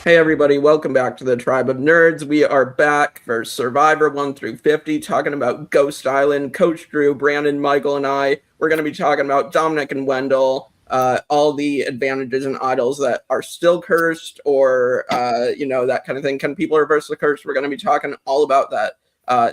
Hey everybody, welcome back to the Tribe of Nerds. We are back for Survivor 1 through 50, talking about Ghost Island. Coach Drew, Brandon, Michael, and I, we're going to be talking about Domenick and Wendell, all the advantages and idols that are still cursed, or, that kind of thing. Can people reverse the curse? We're going to be talking all about that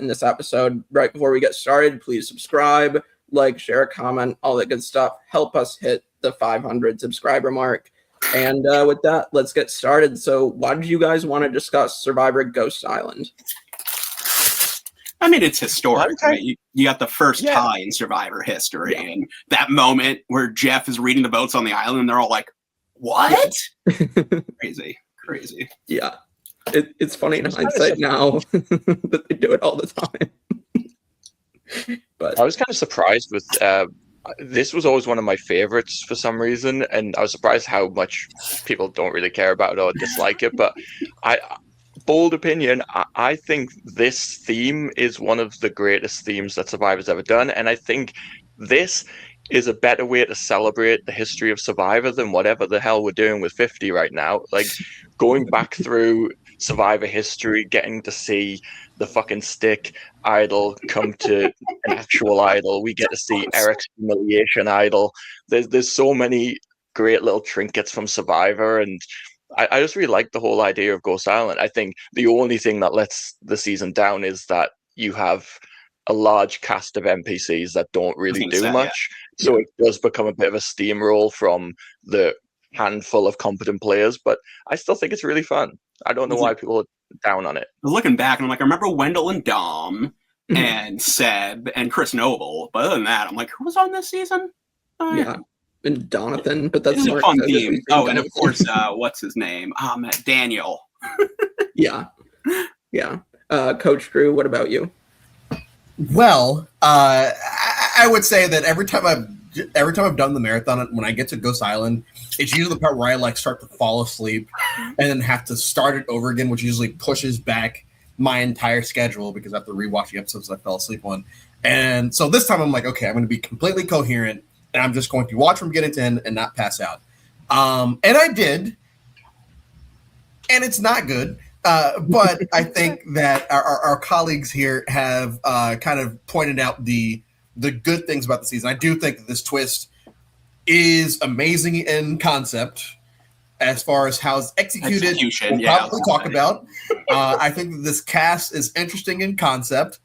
in this episode. Right before we get started, please subscribe, like, share, comment, all that good stuff. Help us hit the 500 subscriber mark. And with that, let's get started. So why did you guys want to discuss Survivor Ghost Island? I mean, it's historic, right? You got the first tie in Survivor history, and that moment where Jeff is reading the votes on the island, and they're all like, what? Crazy. Yeah. It's funny in hindsight now that they do it all the time. But I was kind of surprised with this was always one of my favorites for some reason, and I was surprised how much people don't really care about it or dislike it. But bold opinion, I think this theme is one of the greatest themes that Survivor's ever done, and I think this is a better way to celebrate the history of Survivor than whatever the hell we're doing with 50 right now. Like, going back through Survivor history, getting to see the fucking stick idol come to an actual idol. We get to see Eric's humiliation idol. There's so many great little trinkets from Survivor, and I just really like the whole idea of Ghost Island. I think the only thing that lets the season down is that you have a large cast of NPCs that don't really do much. Yeah. So it does become a bit of a steamroll from the handful of competent players, but I still think it's really fun. I don't know why people are down on it. Looking back, and I'm like, I remember Wendell and Dom and Seb and Chris Noble, but other than that, I'm like, who was on this season? Yeah, and Donathan, but that's a fun theme. Oh, and of course, what's his name? Daniel. Yeah. Coach Drew, what about you? Well, I would say that every time I've done the marathon, when I get to Ghost Island, it's usually the part where I start to fall asleep and then have to start it over again, which usually pushes back my entire schedule because I have to rewatch the episodes I fell asleep on. And so this time I'm like, okay, I'm going to be completely coherent and I'm just going to watch from beginning to end and not pass out. And I did, and it's not good. But I think that our colleagues here have kind of pointed out the good things about the season. I do think that this twist is amazing in concept as far as how it's executed. We'll probably talk about. I think that this cast is interesting in concept.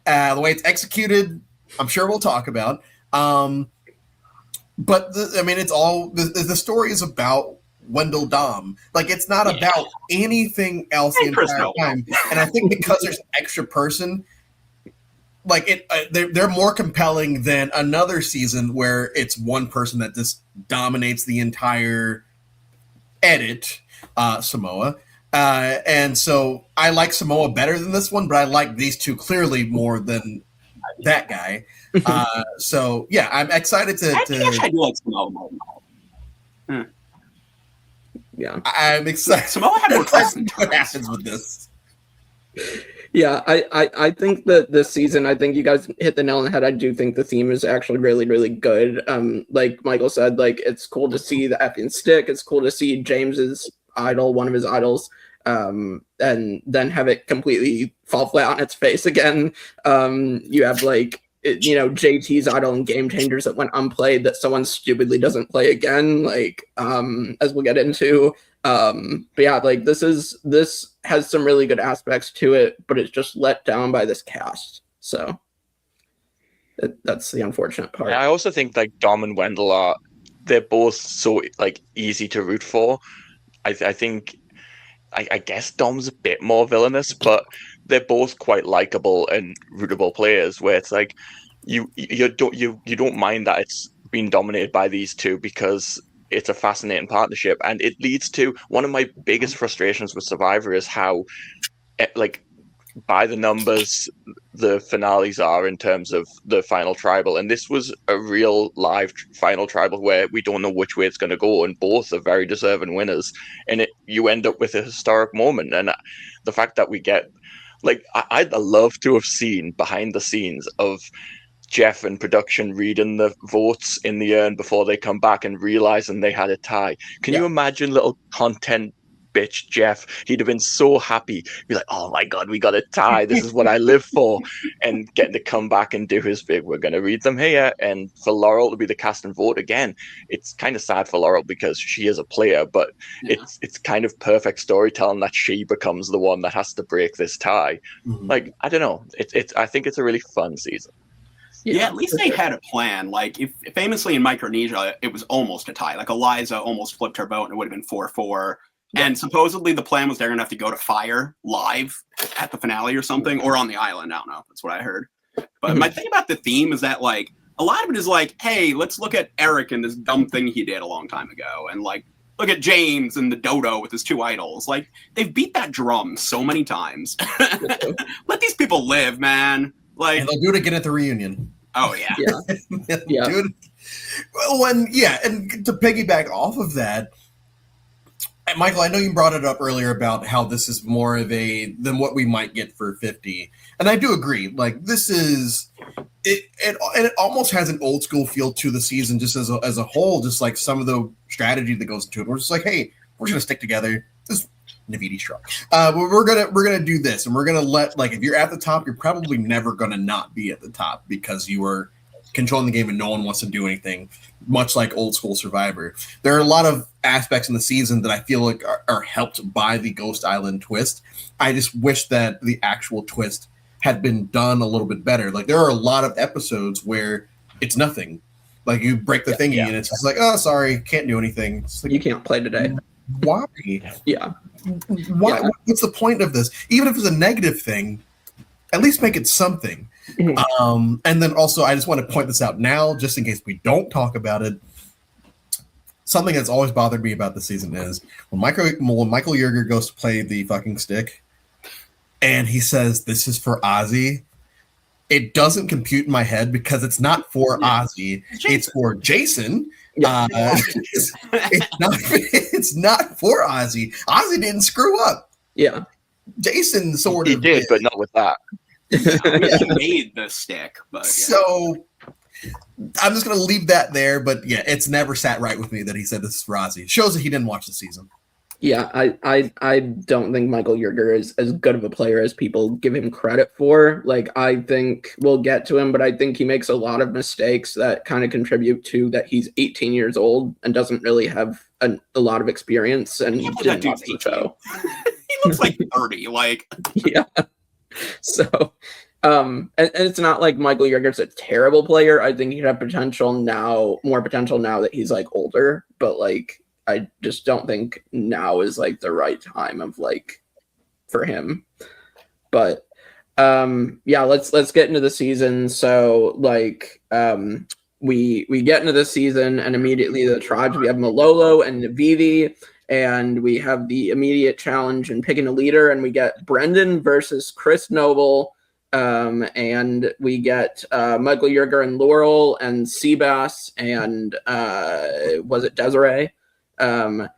The way it's executed, I'm sure we'll talk about. But it's all the story is about Wendell Dom. Like, it's not about anything else the entire time. And I think because there's an extra person, like they're more compelling than another season where it's one person that just dominates the entire edit, Samoa. And so I like Samoa better than this one, but I like these two clearly more than that guy. So yeah, I'm excited to. I do like Samoa more. Yeah, I'm excited. Samoa had more what happens with this. Yeah, I think that this season, I think you guys hit the nail on the head. I do think the theme is actually really, really good. Like Michael said, like, it's cool to see the effing stick. It's cool to see James's idol, one of his idols, and then have it completely fall flat on its face again. You have JT's idol and Game Changers that went unplayed that someone stupidly doesn't play again, as we'll get into. But yeah, like, this has some really good aspects to it, but it's just let down by this cast. So that's the unfortunate part. I also think Dom and Wendell they're both so easy to root for. I think I guess Dom's a bit more villainous, but they're both quite likable and rootable players. Where it's like you don't mind that it's been dominated by these two because it's a fascinating partnership, and it leads to one of my biggest frustrations with Survivor is how by the numbers the finales are in terms of the final tribal, and this was a real live final tribal where we don't know which way it's going to go, and both are very deserving winners, and you end up with a historic moment. And the fact that we get I'd love to have seen behind the scenes of Jeff and production reading the votes in the urn before they come back and realizing they had a tie. Can you imagine little content bitch Jeff, he'd have been so happy. Be like, oh my God, we got a tie. This is what I live for. And getting to come back and do his big, we're going to read them here. And for Laurel to be the cast and vote again, it's kind of sad for Laurel because she is a player, but it's kind of perfect storytelling that she becomes the one that has to break this tie. Like, I don't know. I think it's a really fun season. Yeah, at least they had a plan. Like, if famously in Micronesia, it was almost a tie. Like, Eliza almost flipped her vote and it would have been 4-4. Yeah. And supposedly the plan was they're going to have to go to Fire live at the finale or something, or on the island. I don't know. That's what I heard. But my thing about the theme is that, like, a lot of it is like, hey, let's look at Eric and this dumb thing he did a long time ago. And, like, look at James and the dodo with his 2 idols. Like, they've beat that drum so many times. Let these people live, man. Like, and they'll do it again at the reunion. Oh yeah, yeah. Dude. Well, and to piggyback off of that, Michael, I know you brought it up earlier about how this is more of than what we might get for 50, and I do agree. Like, this is it almost has an old school feel to the season, just as a whole. Just like some of the strategy that goes into it, we're just like, hey, we're just gonna stick together. This Navidi struck. We're gonna do this, and we're gonna let, like, if you're at the top, you're probably never gonna not be at the top because you are controlling the game and no one wants to do anything. Much like old school Survivor, there are a lot of aspects in the season that I feel like are helped by the Ghost Island twist. I just wish that the actual twist had been done a little bit better. Like, there are a lot of episodes where it's nothing. Like, you break the thingy and it's just like, oh, sorry, can't do anything. It's like, you can't play today. Why? Yeah. Why? Yeah. What's the point of this? Even if it's a negative thing, at least make it something. And then also, I just want to point this out now, just in case we don't talk about it. Something that's always bothered me about the season is when Michael Yerger goes to play the fucking stick, and he says, "This is for Ozzy." It doesn't compute in my head because it's not for Ozzy; it's for Jason. It's not for Ozzy. Ozzy didn't screw up. Yeah, Jason sort of did, but not with that. He made the stick, but so I'm just gonna leave that there. But yeah, it's never sat right with me that he said this is for Ozzy. Shows that he didn't watch the season. Yeah, I don't think Michael Yerger is as good of a player as people give him credit for. Like, I think we'll get to him, but I think he makes a lot of mistakes that kind of contribute to that he's 18 years old and doesn't really have a lot of experience and didn't watch the show. He looks like 30, like. Yeah. So, and it's not like Michael Yerger's a terrible player. I think he'd have more potential now that he's, like, older, but, like, I just don't think now is, like, the right time of, like, for him. But yeah, let's get into the season. So, like, we get into the season, and immediately the tribes, we have Malolo and Navidi, and we have the immediate challenge in picking a leader, and we get Brendan versus Chris Noble, and we get Michael Yerger and Laurel and Seabass and was it Desiree? And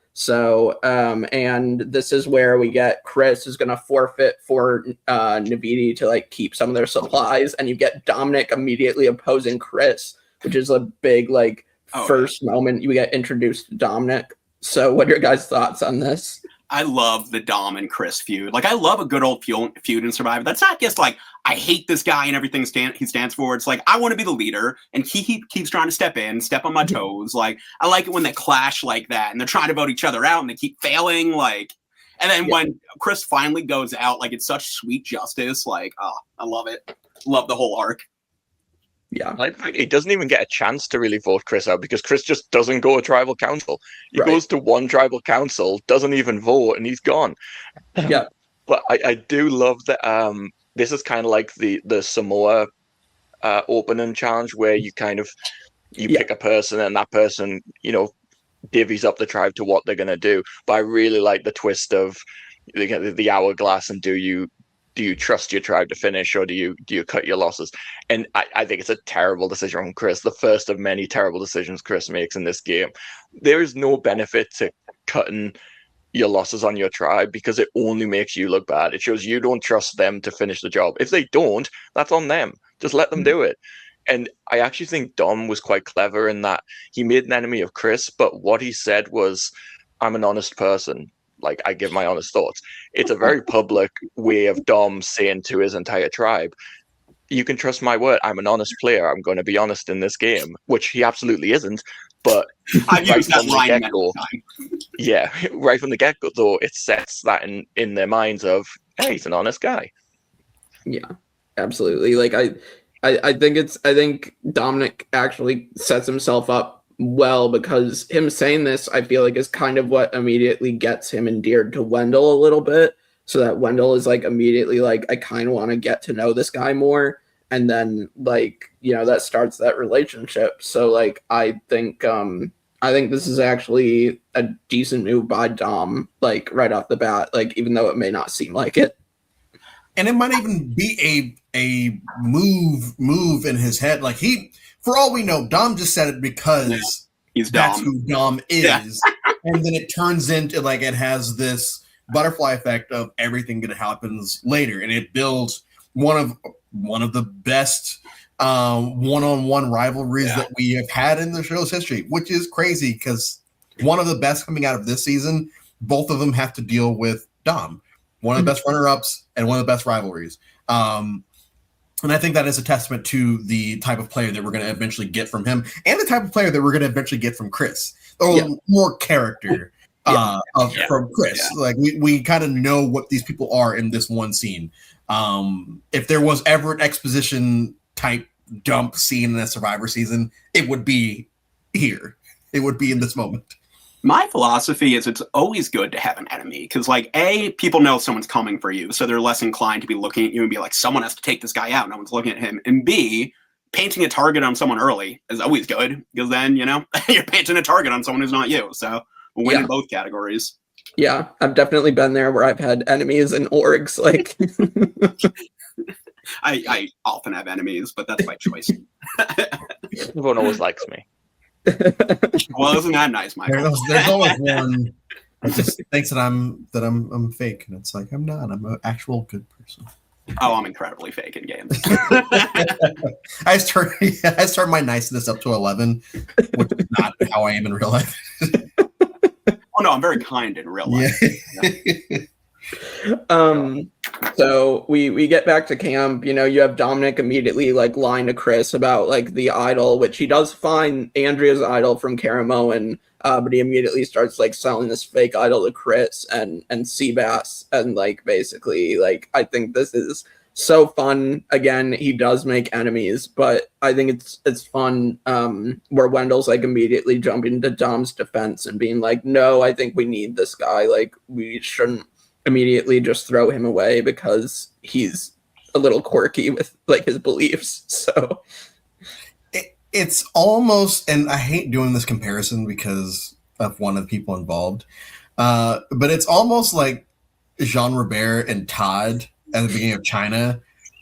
this is where we get Chris is going to forfeit for Navidi to, like, keep some of their supplies, and you get Domenick immediately opposing Chris, which is a big, like, first moment you get introduced to Domenick. So what are your guys' thoughts on this? I love the Dom and Chris feud. Like, I love a good old feud in Survivor. That's not just like, I hate this guy and everything he stands for. It's like, I want to be the leader, and he keeps trying to step on my toes. Like, I like it when they clash like that, and they're trying to vote each other out, and they keep failing. Like, and then when Chris finally goes out, like, it's such sweet justice. Like, oh, I love it. Love the whole arc. Yeah, he doesn't even get a chance to really vote Chris out because Chris just doesn't go to tribal council. He goes to one tribal council, doesn't even vote, and he's gone. Yeah, but I do love that. This is kind of like the Samoa opening challenge where you kind of pick a person and that person, divvies up the tribe to what they're gonna do. But I really like the twist of the hourglass and do you trust your tribe to finish, or do you cut your losses? And I think it's a terrible decision from Chris. The first of many terrible decisions Chris makes in this game. There is no benefit to cutting your losses on your tribe because it only makes you look bad. It shows you don't trust them to finish the job. If they don't, that's on them. Just let them do it. And I actually think Dom was quite clever in that he made an enemy of Chris, but what he said was, I'm an honest person. like I give my honest thoughts. It's a very public way of Dom saying to his entire tribe, you can trust my word. I'm an honest player. I'm going to be honest in this game, which he absolutely isn't. But I've used that line many times. Yeah, right from the get-go, though, it sets that in their minds of, hey, he's an honest guy. Yeah, absolutely. Like I think Dominic actually sets himself up well, because him saying this, I feel like, is kind of what immediately gets him endeared to Wendell a little bit, so that Wendell is like immediately like, I kind of want to get to know this guy more, and then like, you know, that starts that relationship. So like I think this is actually a decent move by Dom, like right off the bat, like even though it may not seem like it. And it might even be a move in his head. Like for all we know, Dom just said it because he's that's Dom. who Dom is. Yeah. And then it turns into like, it has this butterfly effect of everything that happens later. And it builds one of the best one-on-one rivalries that we have had in the show's history, which is crazy because one of the best coming out of this season, both of them have to deal with Dom. One of the best runner-ups and one of the best rivalries. And I think that is a testament to the type of player that we're going to eventually get from him, and the type of player that we're going to eventually get from Chris. Or more character from Chris. Yeah. Like we kind of know what these people are in this one scene. If there was ever an exposition type dump scene in a Survivor season, it would be here. It would be in this moment. My philosophy is it's always good to have an enemy, because like people know someone's coming for you, so they're less inclined to be looking at you and be like, someone has to take this guy out, no one's looking at him. And B, painting a target on someone early is always good, because then, you know, you're painting a target on someone who's not you. So we'll win in both categories. Yeah, I've definitely been there where I've had enemies and orgs. Like, I often have enemies, but that's by choice. Everyone always likes me. Well, isn't that nice, Michael? There's always one that just thinks that I'm fake, and it's like, I'm not. I'm an actual good person. Oh, I'm incredibly fake in games. I just turned my niceness up to 11, which is not how I am in real life. Oh no, I'm very kind in real life. Yeah. So we get back to camp. You know, you have Dominic immediately like lying to Chris about like the idol, which he does find Andrea's idol from Caramoan, but he immediately starts like selling this fake idol to Chris and Seabass, and like basically like, I think this is so fun. Again, he does make enemies, but I think it's fun where Wendell's like immediately jumping to Dom's defense and being like, no, I think we need this guy. Like, we shouldn't immediately just throw him away because he's a little quirky with like his beliefs. So it's almost, and I hate doing this comparison because of one of the people involved, but it's almost like Jean Robert and Todd at the beginning of China,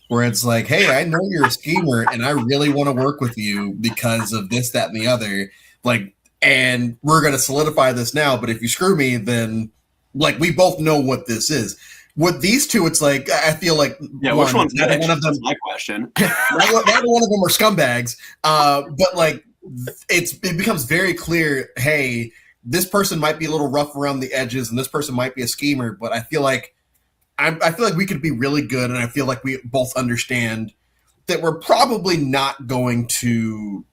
where it's like, hey, I know you're a schemer and I really want to work with you because of this, that, and the other. Like, and we're going to solidify this now, but if you screw me, then like, we both know what this is. With these two, it's like, I feel like, which one's neither one of them? That's my question. Neither one of them are scumbags, but like, it becomes very clear, hey, this person might be a little rough around the edges and this person might be a schemer, but I feel like we could be really good, and I feel like we both understand that we're probably not going to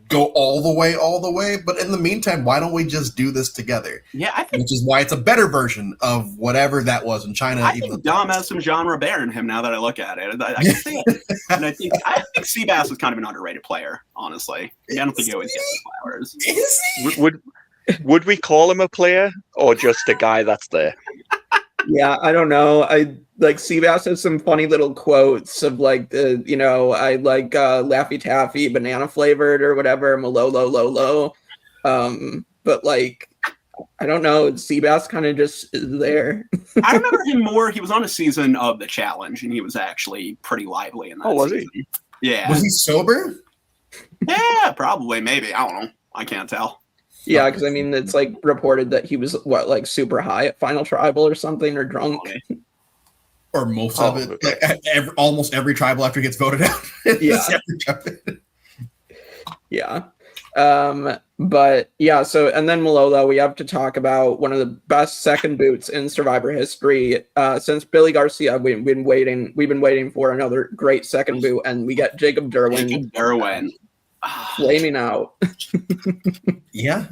go all the way, but in the meantime, why don't we just do this together? Yeah, I think, which is why it's a better version of whatever that was in China. I think Dom has some Jean Robert in him now that I look at it. I can see it. And I think Seabass is kind of an underrated player, honestly. I don't think he always gets the flowers. Would we call him a player or just a guy that's there? Yeah, I don't know. I like Seabass has some funny little quotes of like the, you know, I like Laffy Taffy banana flavored or whatever, Malolo. But like, I don't know. Seabass kind of just is there. I remember him more. He was on a season of The Challenge, and he was actually pretty lively in that. Oh, was season. he? Yeah. Was he sober? Yeah, probably, maybe. I don't know. I can't tell. Yeah, because I mean, it's like reported that he was like super high at Final Tribal or something, or drunk. Or most of it. Like, almost every tribal after he gets voted out. Yeah. Yeah. But yeah, so and then Malolo, we have to talk about one of the best second boots in Survivor history. Since Billy Garcia, we've been waiting for another great second boot, and we get Jacob Derwin. Flaming out. Yeah.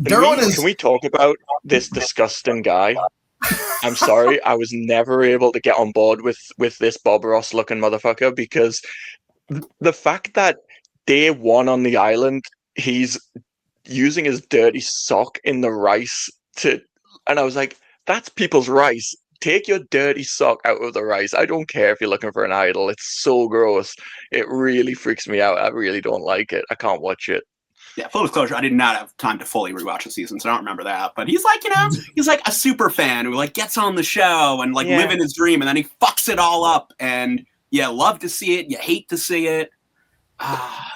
Derwin is. Can we talk about this disgusting guy? I'm sorry, I was never able to get on board with this Bob Ross looking motherfucker, because the fact that day one on the island, he's using his dirty sock in the rice and I was like, that's people's rice. Take your dirty sock out of the rice. I don't care if you're looking for an idol. It's so gross. It really freaks me out. I really don't like it. I can't watch it. Yeah, full disclosure, I did not have time to fully rewatch the season, so I don't remember that. But he's like, he's like a super fan who like gets on the show and like living his dream, and then he fucks it all up. And you love to see it, you hate to see it.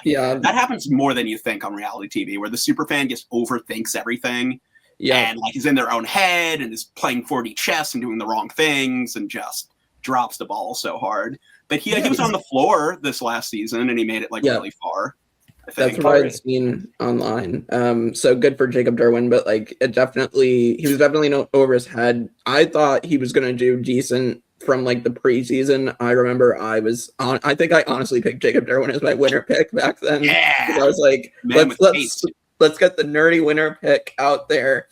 Yeah, that happens more than you think on reality TV, where the super fan just overthinks everything. Yeah, and like he's in their own head and is playing 4D chess and doing the wrong things and just drops the ball so hard. But he was on the floor this last season and he made it like really far. That's what I'd seen online. So good for Jacob Derwin, but like he was definitely over his head. I thought he was gonna do decent from like the preseason. I remember I think I honestly picked Jacob Derwin as my winner pick back then. Yeah. I was like, let's get the nerdy winner pick out there.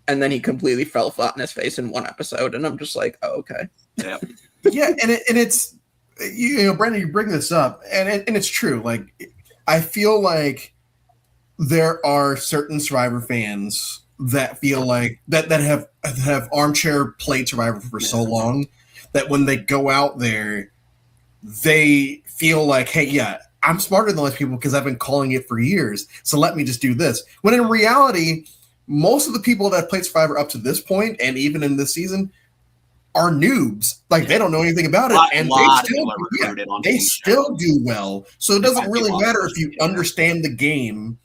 And then he completely fell flat in his face in one episode, and I'm just like, oh, okay. Yeah. Yeah, and it's Brandon, you bring this up, and it's true. Like, I feel like there are certain Survivor fans that feel like that have armchair played Survivor for so long that when they go out there, they feel like, hey, yeah, I'm smarter than most people because I've been calling it for years. So let me just do this. When in reality, most of the people that have played Survivor up to this point, and even in this season, are noobs. Like they don't know anything about it, and they still do well. So it doesn't really matter if you understand the game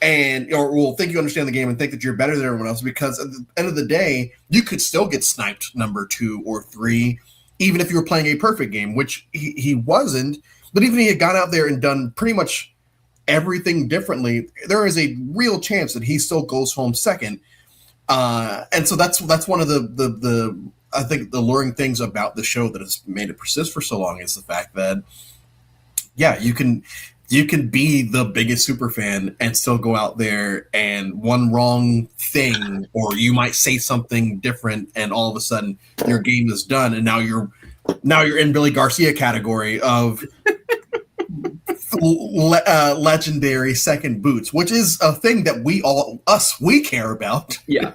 or think you understand the game and think that you're better than everyone else, because at the end of the day, you could still get sniped number 2 or 3, even if you were playing a perfect game, which he wasn't. But even if he had gone out there and done pretty much everything differently, there is a real chance that he still goes home second. And so that's one of the I think the alluring things about the show that has made it persist for so long is the fact that, yeah, you can be the biggest super fan and still go out there and one wrong thing, or you might say something different, and all of a sudden your game is done, and now you're in Billy Garcia category of legendary second boots, which is a thing that we care about. Yeah.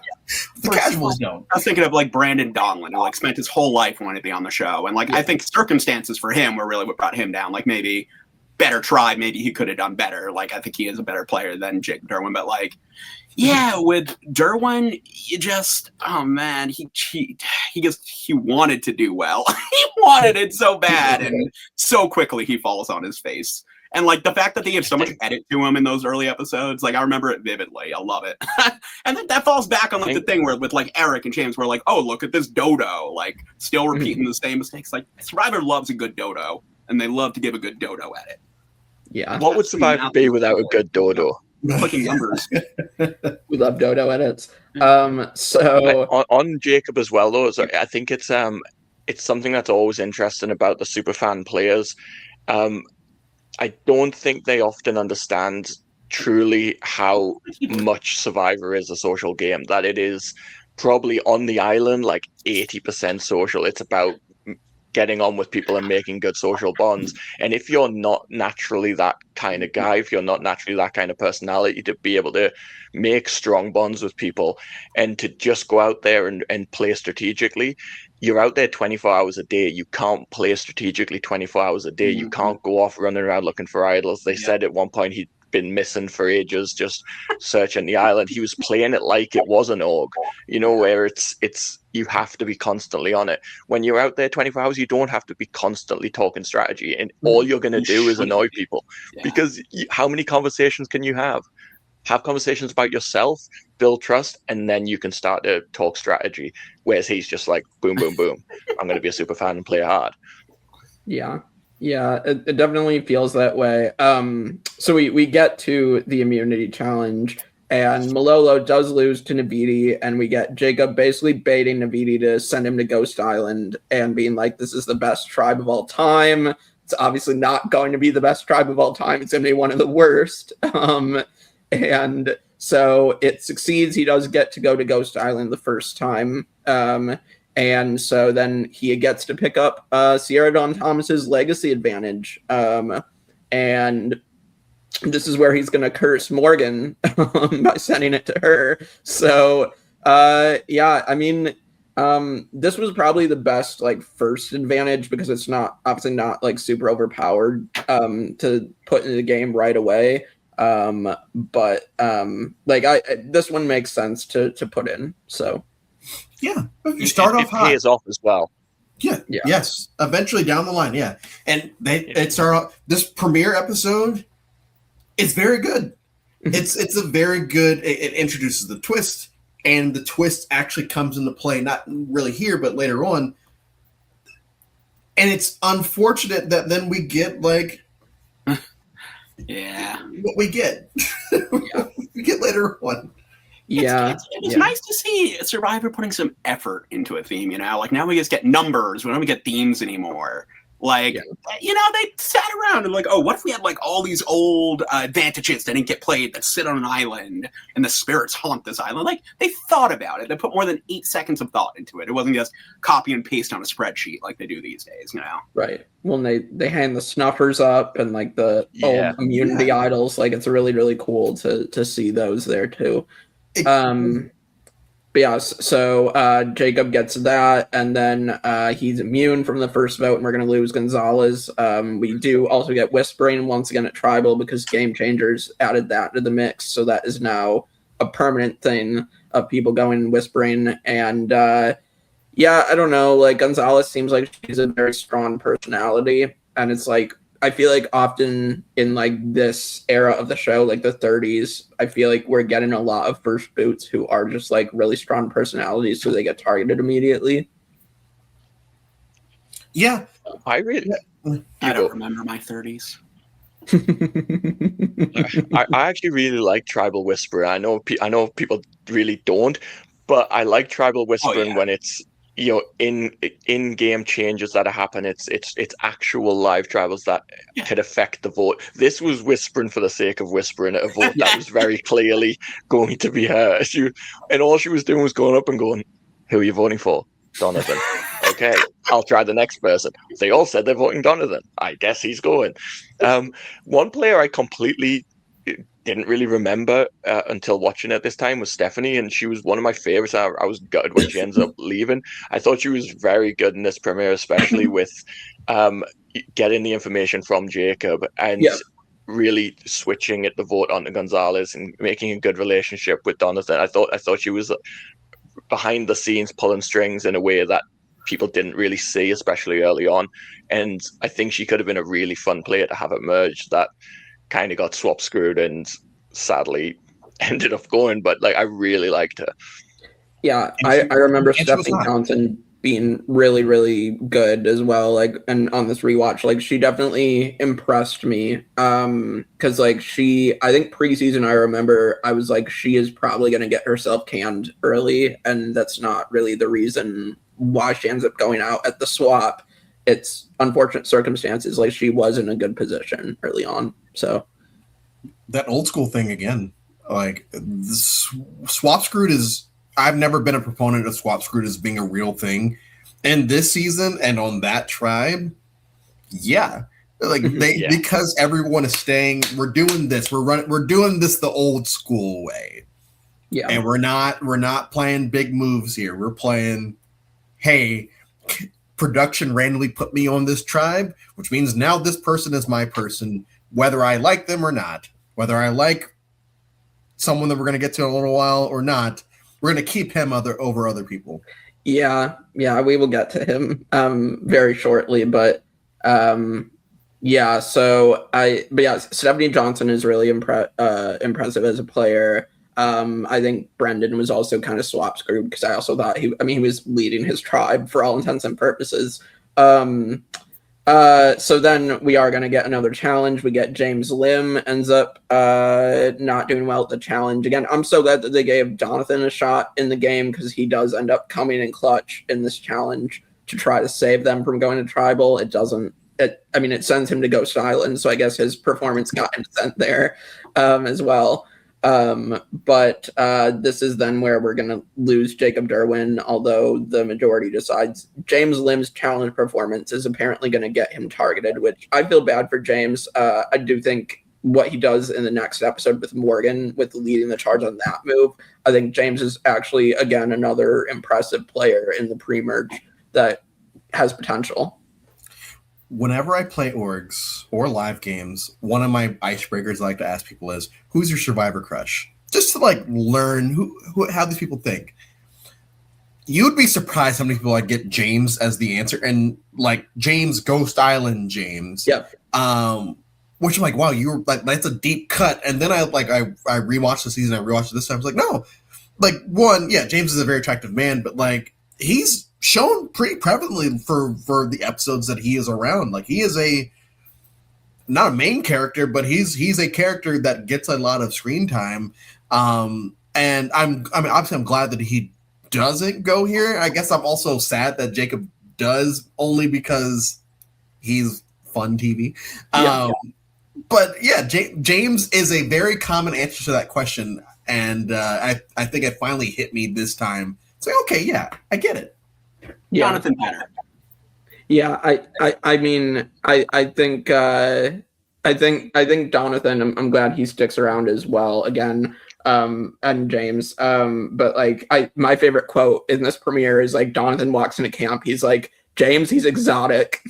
The casuals don't. I was thinking of like Brandon Donlin, who like spent his whole life wanting to be on the show, and like I think circumstances for him were really what brought him down. Like maybe better try, maybe he could have done better. Like I think he is a better player than Jake Derwin, but like with Derwin, you just he wanted to do well. He wanted it so bad, and so quickly he falls on his face. And like the fact that they give so much edit to him in those early episodes, like I remember it vividly. I love it. And then that falls back on like the thing where with like Eric and James, we're like, oh, look at this dodo, like still repeating the same mistakes. Like Survivor loves a good dodo, and they love to give a good dodo at it. Yeah. What would Survivor be without a good dodo? Clicking numbers. We love dodo edits. So on Jacob as well, though, so I think it's something that's always interesting about the superfan players. I don't think they often understand truly how much Survivor is a social game, that it is probably on the island like 80% social. It's about getting on with people and making good social bonds. And if you're not naturally that kind of guy, if you're not naturally that kind of personality to be able to make strong bonds with people and to just go out there and play strategically, you're out there 24 hours a day. You can't play strategically 24 hours a day. You can't go off running around looking for idols. They said at one point he'd been missing for ages, just searching the island. He was playing it like it was an org, where it's you have to be constantly on it. When you're out there 24 hours, you don't have to be constantly talking strategy, and all you're going to do is annoy people. Because how many conversations can you have? Have conversations about yourself, build trust, and then you can start to talk strategy. Whereas he's just like, boom, boom, boom. I'm going to be a super fan and play hard. Yeah. Yeah, it definitely feels that way. So we get to the immunity challenge, and Malolo does lose to Navidi, and we get Jacob basically baiting Navidi to send him to Ghost Island and being like, this is the best tribe of all time. It's obviously not going to be the best tribe of all time. It's going to be one of the worst. And so it succeeds. He does get to go to Ghost Island the first time. And so then he gets to pick up Sierra Dawn Thomas's legacy advantage. And this is where he's going to curse Morgan by sending it to her. So, yeah, I mean, this was probably the best like first advantage because it's obviously not like super overpowered to put in the game right away. But like this one makes sense to put in. So. Yeah, you start off high. It pays off as well. Yeah. Yes. Eventually down the line, yeah. And it start off this premiere episode. It's very good. It's a very good. It introduces the twist, and the twist actually comes into play not really here, but later on. And it's unfortunate that then we get like, yeah, what we get. We get later on. Yeah, it's nice to see Survivor putting some effort into a theme, you know? Like, now we just get numbers. We don't get themes anymore. Like, you know, they sat around and like, oh, what if we had like all these old advantages that didn't get played that sit on an island and the spirits haunt this island? Like, they thought about it. They put more than 8 seconds of thought into it. It wasn't just copy and paste on a spreadsheet like they do these days, you know? Right. Well, they hang the snuffers up and like the old immunity idols. Like, it's really, really cool to see those there too. But yeah, so Jacob gets that, and then he's immune from the first vote, and we're going to lose Gonzalez. We do also get Whispering once again at Tribal because Game Changers added that to the mix, so that is now a permanent thing of people going Whispering. And yeah, I don't know, like Gonzalez seems like she's a very strong personality, and it's like I feel like often in like this era of the show, like the 30s, I feel like we're getting a lot of first boots who are just like really strong personalities, so they get targeted immediately. Yeah, I don't remember my 30s. I actually really like Tribal Whisperer. I know people really don't, but I like Tribal Whispering when it's, you know, in game changes that happen. It's actual live tribals that could affect the vote. This was whispering for the sake of whispering at a vote that was very clearly going to be her. And all she was doing was going up and going, "Who are you voting for? Donovan." Okay, I'll try the next person. They all said they're voting Donovan. I guess he's going. One player I completely didn't really remember until watching it this time was Stephanie, and she was one of my favorites. I was gutted when she ends up leaving. I thought she was very good in this premiere, especially with getting the information from Jacob and really switching at the vote onto Gonzalez and making a good relationship with Donovan. I thought she was behind the scenes pulling strings in a way that people didn't really see, especially early on. And I think she could have been a really fun player to have emerge that kind of got swap screwed and sadly ended up going, but like I really liked her. Yeah, I remember Stephanie Johnson being really, really good as well. Like, and on this rewatch, like she definitely impressed me. Because like I think preseason, I remember I was like, she is probably going to get herself canned early, and that's not really the reason why she ends up going out at the swap. It's unfortunate circumstances. Like she was in a good position early on. So that old school thing again, like swap screwed is. I've never been a proponent of swap screwed as being a real thing, and this season and on that tribe, because everyone is staying. We're doing this. We're doing this the old school way. Yeah, and we're not playing big moves here. We're playing, hey, production randomly put me on this tribe, which means now this person is my person, whether I like them or not, whether I like someone that we're going to get to in a little while or not, we're going to keep him over other people. Yeah, we will get to him very shortly, but Stephanie Johnson is really impressive as a player. I think Brendan was also kind of swap screwed because I also thought he was leading his tribe for all intents and purposes. So then we are going to get another challenge. We get James Lim ends up not doing well at the challenge. Again, I'm so glad that they gave Donathan a shot in the game because he does end up coming in clutch in this challenge to try to save them from going to tribal. It doesn't. It sends him to Ghost Island, so I guess his performance got him sent there as well. But this is then where we're going to lose Jacob Derwin, although the majority decides James Lim's challenge performance is apparently going to get him targeted, which I feel bad for James. I do think what he does in the next episode with Morgan, with leading the charge on that move, I think James is actually, again, another impressive player in the pre-merge that has potential. Whenever I play orgs or live games, one of my icebreakers I like to ask people is, who's your survivor crush? Just to like learn how these people think. You'd be surprised how many people I get James as the answer, and like James Ghost Island James. Yep. Which I'm like, wow, you were like, that's a deep cut. And then I rewatched the season, I rewatched it this time. I was like, no, like one, yeah, James is a very attractive man, but like he's shown pretty prevalently for the episodes that he is around. Like he is not a main character, but he's a character that gets a lot of screen time. And obviously I'm glad that he doesn't go here. I guess I'm also sad that Jacob does, only because he's fun TV. But yeah, James is a very common answer to that question. And I think it finally hit me this time. It's like, okay, yeah, I get it. Yeah. Jonathan better. Yeah, I think Jonathan, I'm glad he sticks around as well again. And James. But like my favorite quote in this premiere is like Jonathan walks into camp, he's like, James, he's exotic.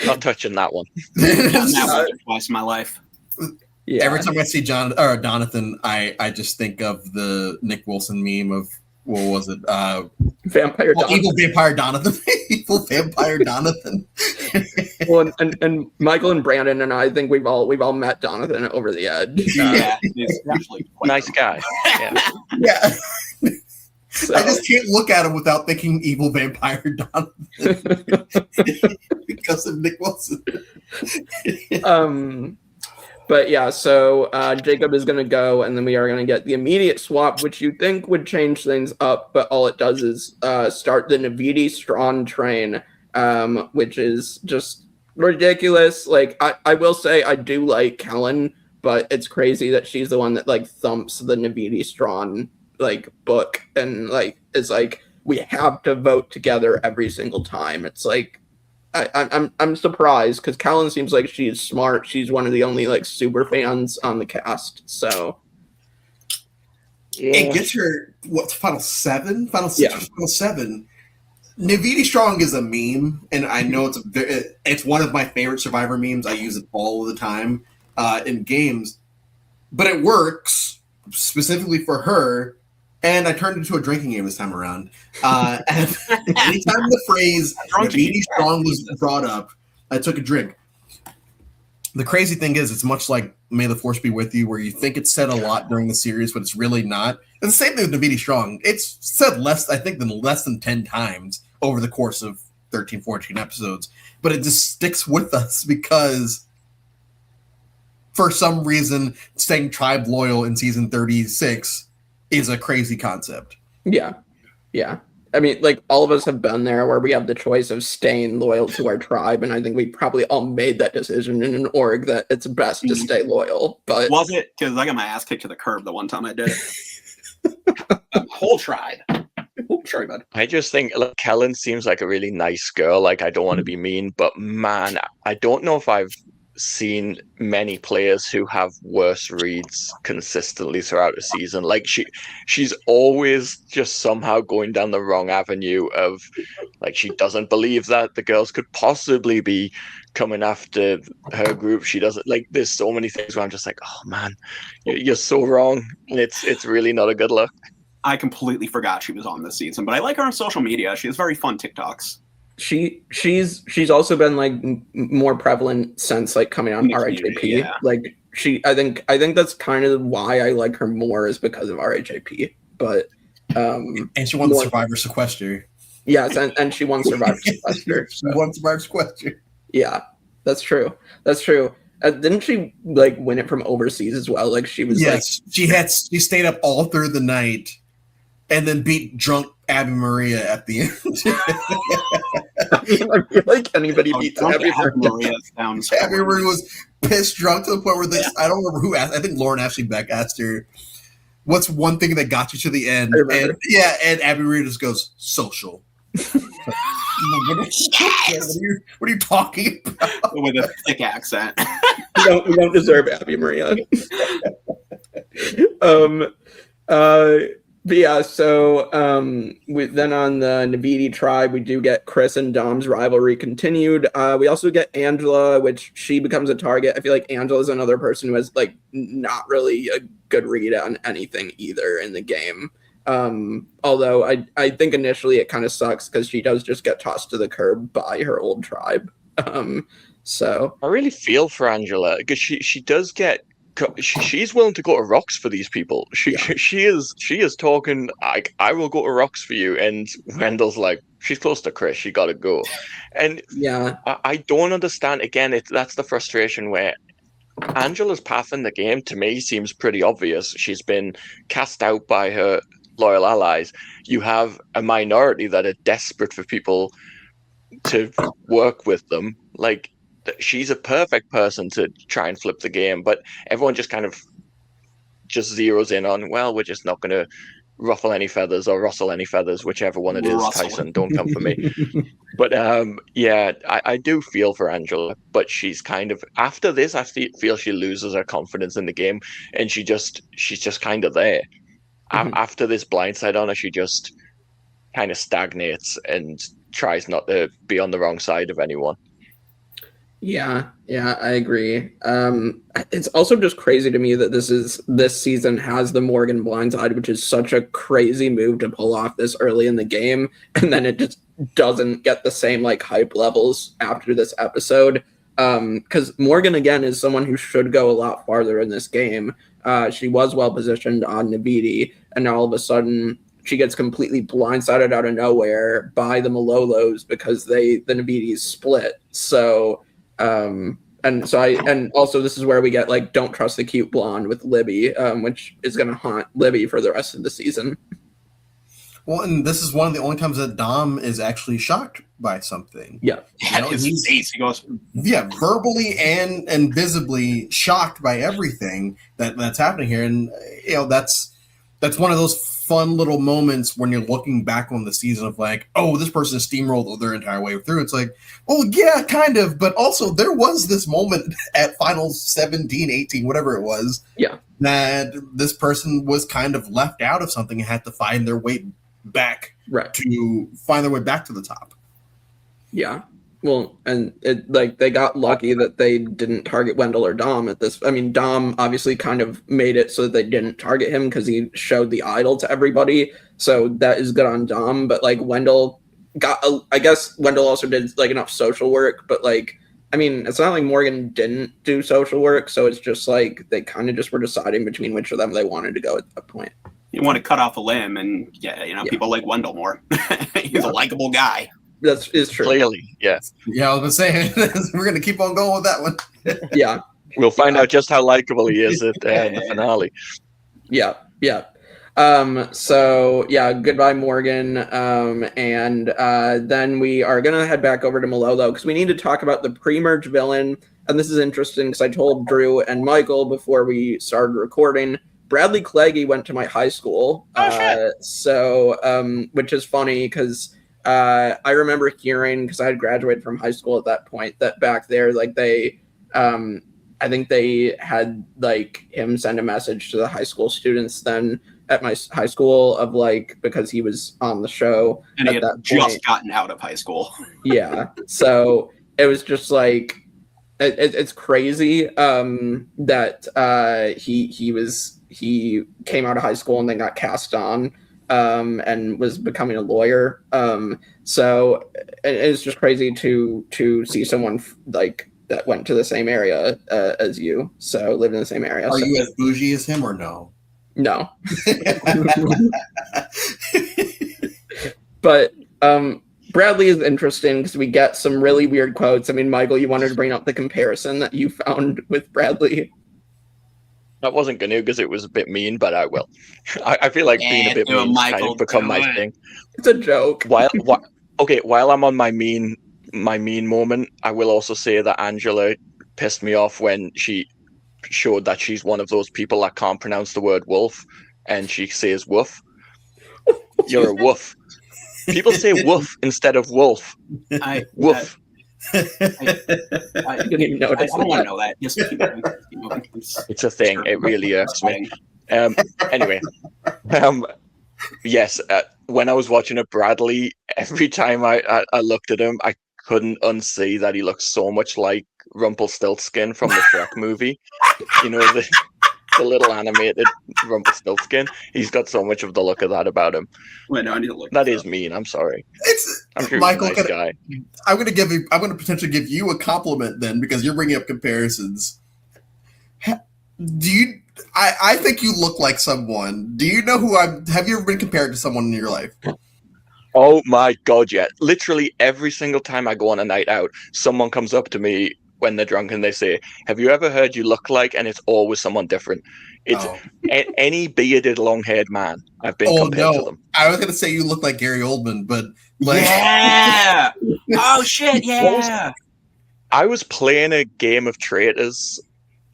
Not touching that one. That once or twice in my life. Yeah. Every time I see Jonathan, I just think of the Nick Wilson meme of, what was it? Vampire Jonathan. Evil Vampire Donathan. Evil Vampire Donathan. Well, and Michael and Brandon and I think we've all met Jonathan over the edge. Yeah, he's actually quite Nice guy. Yeah. Yeah. So, I just can't look at him without thinking Evil Vampire Donathan because of Nick Wilson. But yeah, so Jacob is going to go, and then we are going to get the immediate swap, which you think would change things up, but all it does is start the Navidi Strawn train, which is just ridiculous. Like, I will say I do like Kellen, but it's crazy that she's the one that like thumps the Navidi Strawn like book, and like it's like we have to vote together every single time. It's like I'm surprised because Callan seems like she's smart. She's one of the only like super fans on the cast. So yeah. It gets her final seven, final six, or final seven. Navidi Strong is a meme, and I know it's one of my favorite Survivor memes. I use it all the time in games, but it works specifically for her. And I turned it into a drinking game this time around. And anytime the phrase Navidi Strong was brought up, I took a drink. The crazy thing is, it's much like May the Force Be With You, where you think it's said a lot during the series, but it's really not. And the same thing with Navidi Strong. It's said less than 10 times over the course of 13, 14 episodes. But it just sticks with us because for some reason, staying tribe loyal in season 36 is a crazy concept. Yeah. I mean, like, all of us have been there where we have the choice of staying loyal to our tribe, and I think we probably all made that decision in an org that it's best to stay loyal. But was it? Because I got my ass kicked to the curb the one time I did it. Whole tribe. Sorry, bud. I just think like Kellen seems like a really nice girl. Like, I don't want to be mean, but man, I don't know if I've seen many players who have worse reads consistently throughout a season. Like she's always just somehow going down the wrong avenue of like she doesn't believe that the girls could possibly be coming after her group. She doesn't like. There's so many things where I'm just like, oh man, you're so wrong. And it's really not a good look. I completely forgot she was on this season, but I like her on social media. She has very fun TikToks. She's also been like more prevalent since like coming on RHAP. Yeah. Like I think that's kind of why I like her more is because of RHAP. But And she won the Survivor Sequester. Yes, and she won Survivor Sequester. She won Survivor Sequester. Yeah, that's true. That's true. Didn't she like win it from overseas as well? Like she was she stayed up all through the night and then beat drunk Abby Maria at the end. I feel like anybody beats Abby Maria. Abby Maria was pissed drunk to the point where I don't remember who asked. I think Lauren Ashley Beck asked her, "What's one thing that got you to the end?" And Abby Maria just goes, "Social." What are you talking about? With a thick accent. we don't deserve Abby Maria. But yeah, so then on the Navidi tribe, we do get Chris and Dom's rivalry continued. We also get Angela, which she becomes a target. I feel like Angela is another person who has like not really a good read on anything either in the game. Although I think initially it kind of sucks because she does just get tossed to the curb by her old tribe. So I really feel for Angela because she does get. She's willing to go to rocks for these people. She is talking like, I will go to rocks for you, and Wendell's like, she's close to Chris, she gotta go. And yeah, I don't understand. Again, that's the frustration where Angela's path in the game to me seems pretty obvious. She's been cast out by her loyal allies. You have a minority that are desperate for people to work with them. Like, she's a perfect person to try and flip the game, but everyone just kind of just zeroes in on, well, we're just not going to ruffle any feathers or rustle any feathers, whichever one it is. Tyson, don't come for me. But I do feel for Angela, but she's kind of, after this, I feel she loses her confidence in the game, and she's just kind of there. After this blindside on her, she just kind of stagnates and tries not to be on the wrong side of anyone. Yeah, I agree. It's also just crazy to me that this season has the Morgan blindside, which is such a crazy move to pull off this early in the game, and then it just doesn't get the same like hype levels after this episode. Because Morgan again is someone who should go a lot farther in this game. She was well positioned on Navidi, and now all of a sudden she gets completely blindsided out of nowhere by the Malolos because the Navidis split. So. And also this is where we get like don't trust the cute blonde with Libby, which is going to haunt Libby for the rest of the season. Well, and this is one of the only times that Dom is actually shocked by something. Yeah, his face, he goes, verbally and visibly shocked by everything that's happening here, and that's one of those fun little moments when you're looking back on the season of like, oh, this person steamrolled their entire way through. It's like, oh yeah, kind of, but also there was this moment at finals 17, 18, whatever it was, that this person was kind of left out of something and had to find their way back to find their way back to the top. Yeah. Well, and they got lucky that they didn't target Wendell or Dom at this. I mean, Dom obviously kind of made it so that they didn't target him because he showed the idol to everybody. So that is good on Dom. But like Wendell I guess Wendell also did like enough social work. But like, I mean, it's not like Morgan didn't do social work. So it's just like they kind of just were deciding between which of them they wanted to go at that point. You want to cut off a limb, and people like Wendell more. He's a likable guy. That is true. Clearly, yeah. Yeah, I was going to say, we're going to keep on going with that one. Yeah. We'll find out just how likable he is at the finale. Yeah. So, goodbye, Morgan. And then we are going to head back over to Malolo because we need to talk about the pre-merge villain. And this is interesting because I told Drew and Michael before we started recording, Bradley Cleggy went to my high school. Which is funny because I remember hearing, because I had graduated from high school at that point, that back there, like they, I think they had like him send a message to the high school students then at my high school of like, because he was on the show. And he had just gotten out of high school. Yeah. So it was just like, it's crazy that he came out of high school and then got cast on. And was becoming a lawyer. So it's just crazy to see someone like that went to the same area as you. So live in the same area. Are you as bougie as him or no? No. But Bradley is interesting because we get some really weird quotes. I mean, Michael, you wanted to bring up the comparison that you found with Bradley. I wasn't going to because it was a bit mean, but I will. I feel like being a bit mean has kind of become my thing. It's a joke. While I'm on my mean moment, I will also say that Angela pissed me off when she showed that she's one of those people that can't pronounce the word wolf, and she says woof. You're a woof. People say woof instead of wolf. Woof. I didn't even notice. I don't want to know that. Just keep moving. It's a thing. It really irks me. Anyway, yes. When I was watching it, Bradley, every time I looked at him, I couldn't unsee that he looks so much like Rumpelstiltskin from the Shrek movie. You know, the little animated Rumpelstiltskin. He's got so much of the look of that about him. Wait, no, I need to look. That is mean. I'm sorry. I'm sure Michael, he's a nice guy. I'm going to potentially give you a compliment then because you're bringing up comparisons. I think you look like someone. Do you know who have you ever been compared to someone in your life? Oh my God, yeah. Literally every single time I go on a night out, someone comes up to me when they're drunk and they say, "Have you ever heard you look like?" And it's always someone different. It's any bearded, long-haired man. I've been compared to them. I was going to say you look like Gary Oldman, but like... Yeah! Oh, shit, yeah! I was playing a game of traitors,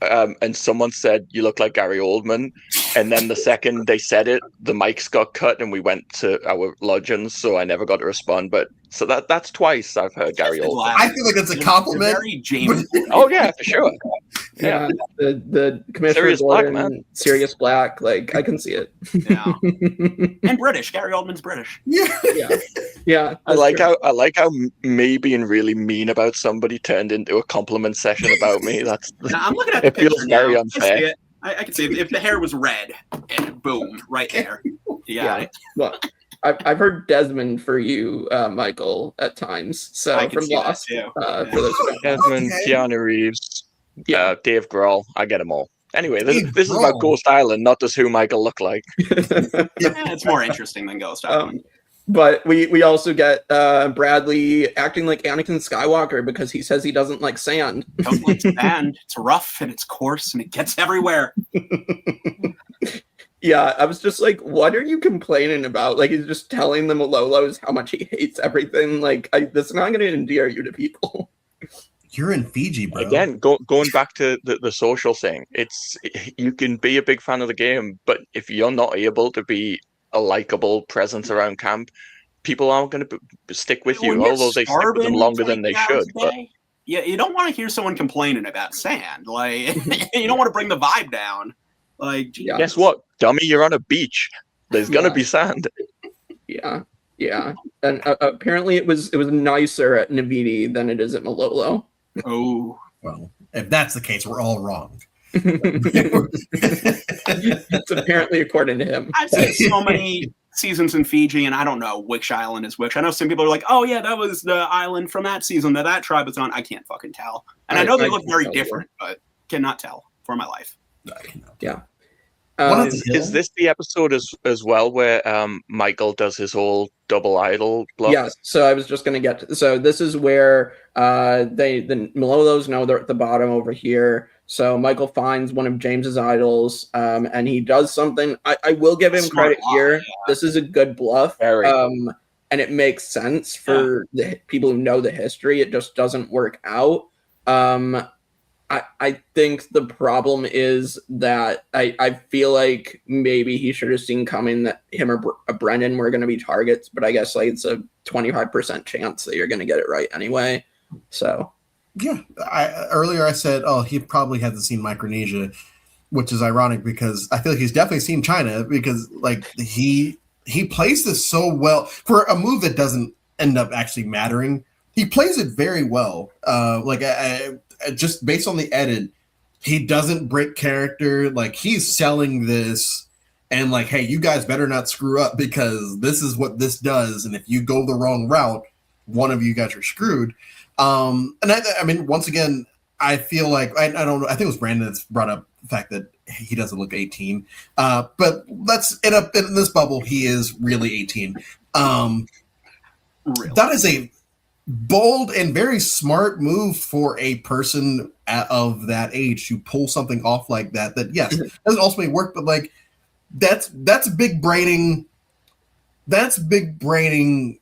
and someone said, "You look like Gary Oldman." And then the second they said it, the mics got cut and we went to our lodgings, so I never got to respond. But so that's twice I've heard Gary Oldman. I feel like it's a compliment. Very James. Oh yeah, for sure. Yeah, the Commissioner Sirius Gordon, Black, man. Sirius Black, like I can see it. Yeah. And British. Gary Oldman's British. Yeah. I like how me being really mean about somebody turned into a compliment session about me. That's I'm looking at the it feels picture very now. unfair. I can see it. If the hair was red, and boom, right there. Yeah. Well, I've heard Desmond for you, Michael, at times. So from Lost, for those Desmond, Keanu Reeves, Dave Grohl, I get them all. Anyway, this is about Ghost Island, not just who Michael looked like. It's more interesting than Ghost Island. But we also get Bradley acting like Anakin Skywalker because he says he doesn't like sand. Don't like sand. It's rough and it's coarse and it gets everywhere. Yeah, I was just like, what are you complaining about? Like, he's just telling the Malolos how much he hates everything. Like, that's not going to endear you to people. You're in Fiji, bro. Again, going back to the social thing, you can be a big fan of the game, but if you're not able to be a likable presence around camp, people aren't going to stick with you, although they stick with them longer than they should. But yeah, you don't want to hear someone complaining about sand. Like, you don't want to bring the vibe down. Like, geez. Guess what, dummy? You're on a beach. There's gonna be sand. Yeah, and apparently it was nicer at Navidi than it is at Malolo. Oh, well, if that's the case, we're all wrong. It's apparently according to him. I've seen so many seasons in Fiji, and I don't know which island is which. I know some people are like, "Oh yeah, that was the island from that season that tribe was on." I can't fucking tell, and I know they look very different, but cannot tell for my life. Yeah. Is this the episode as well where Michael does his whole double idol bluff? Yes. So I was just going to get to. So this is where the Malolos know they're at the bottom over here. So Michael finds one of James's idols, and he does something. I will give him credit here. Yeah. This is a good bluff, and it makes sense for the people who know the history. It just doesn't work out. I think the problem is that I feel like maybe he should have seen coming that him or Brendan were going to be targets, but I guess like it's a 25% chance that you're going to get it right anyway. So, yeah, earlier I said, oh, he probably hasn't seen Micronesia, which is ironic because I feel like he's definitely seen China because like he plays this so well for a move that doesn't end up actually mattering. He plays it very well. Just based on the edit, he doesn't break character. Like he's selling this and like, hey, you guys better not screw up because this is what this does. And if you go the wrong route, one of you guys are screwed. And I mean, once again, I feel like, I don't know. I think it was Brandon that's brought up the fact that he doesn't look 18. But let's in this bubble, he is really 18. Really? That is a bold and very smart move for a person of that age to pull something off like that. That yes, doesn't ultimately work, but like that's big braining. That's big braining.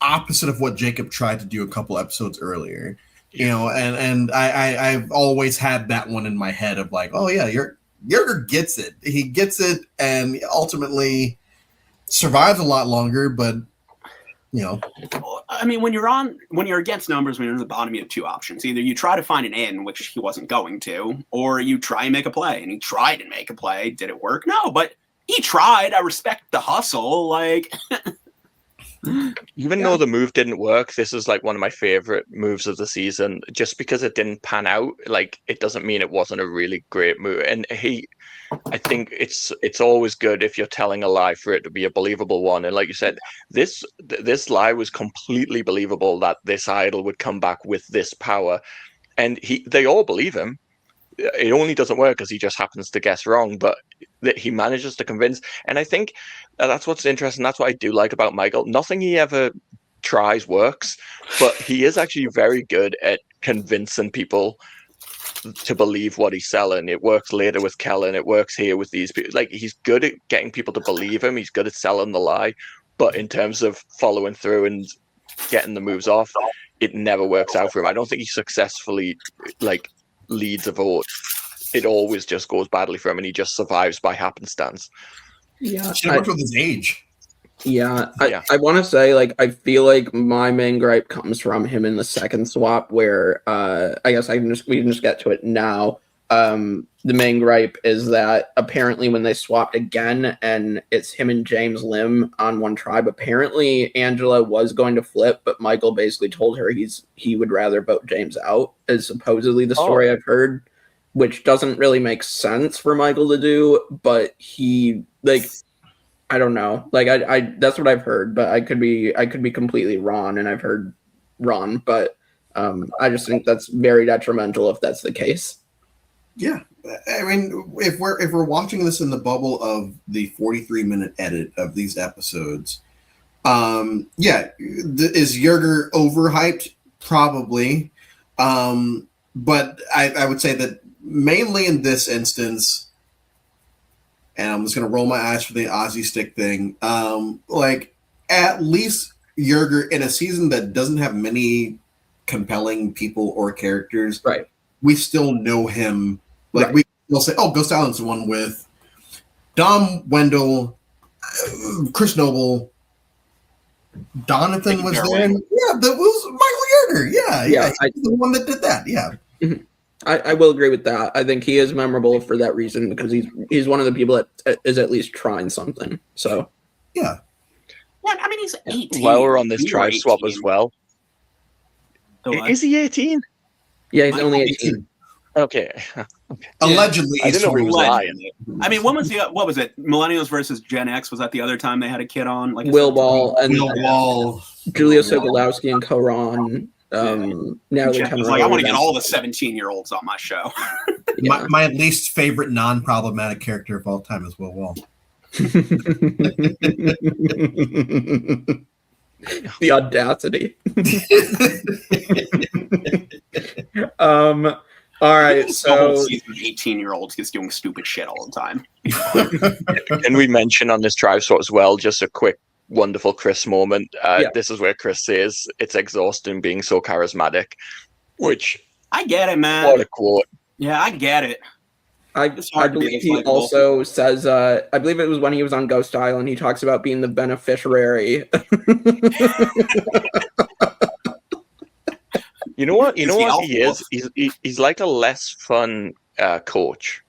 Opposite of what Jacob tried to do a couple episodes earlier, you know, and I've always had that one in my head of like, oh yeah, Yerger gets it. He gets it, and ultimately survives a lot longer. But you know, I mean, when you're against numbers, when you're in the bottom, you have two options. Either you try to find an in, which he wasn't going to, or you try and make a play. And he tried and make a play. Did it work? No, but he tried. I respect the hustle. Like. Even though the move didn't work, this is like one of my favorite moves of the season. Just because it didn't pan out, like it doesn't mean it wasn't a really great move. And I think it's always good if you're telling a lie for it to be a believable one. And like you said, this lie was completely believable that this idol would come back with this power, and they all believe him. It only doesn't work because he just happens to guess wrong, but that he manages to convince. And I think that's what's interesting. That's what I do like about Michael. Nothing he ever tries works, but he is actually very good at convincing people to believe what he's selling. It works later with Kellen. It works here with these people. Like, he's good at getting people to believe him. He's good at selling the lie. But in terms of following through and getting the moves off, it never works out for him. I don't think he successfully leads a vote. It always just goes badly for him, and he just survives by happenstance. Yeah, should have worked with his age. Yeah, I want to say, like, I feel like my main gripe comes from him in the second swap, where I guess we can just get to it now. The main gripe is that apparently when they swapped again, and it's him and James Lim on one tribe, apparently Angela was going to flip, but Michael basically told her he would rather vote James out, is supposedly the story I've heard, which doesn't really make sense for Michael to do, but he, like, I don't know. Like, I that's what I've heard, but I could be completely wrong, and I've heard wrong, but I just think that's very detrimental if that's the case. Yeah, I mean, if we're watching this in the bubble of the 43-minute edit of these episodes, is Yerger overhyped? Probably, but I would say that mainly in this instance, and I'm just gonna roll my eyes for the Aussie stick thing. Like, at least Yerger in a season that doesn't have many compelling people or characters, right? We still know him. Like, we will say, oh, Ghost Island's the one with Dom, Wendell, Chris Noble, Donathan was there. Yeah, that was Michael Yerger. Yeah. He's the one that did that. Yeah. Mm-hmm. I will agree with that. I think he is memorable for that reason, because he's one of the people that is at least trying something. So yeah. I mean, he's 18. While we're on this tribe swap as well, is he 18? Yeah, he's only 18. Okay. Allegedly, I didn't know he was lying. I mean, what was it? Millennials versus Gen X? Was that the other time they had a kid on? Like Will Ball and Julia Will Sokolowski and Koran. Jeff was like, I want to get all the 17-year-olds on my show. my least favorite non-problematic character of all time is Will Wall. The audacity. All right, so 18-year-olds just doing stupid shit all the time. Can we mention on this tribe swap as well, just a quick wonderful Chris moment? This is where Chris says it's exhausting being so charismatic, which I get it, man. What a quote. Yeah, I get it. I believe he also says, I believe it was when he was on Ghost Island, he talks about being the beneficiary. You know what? He is? He's like a less fun coach.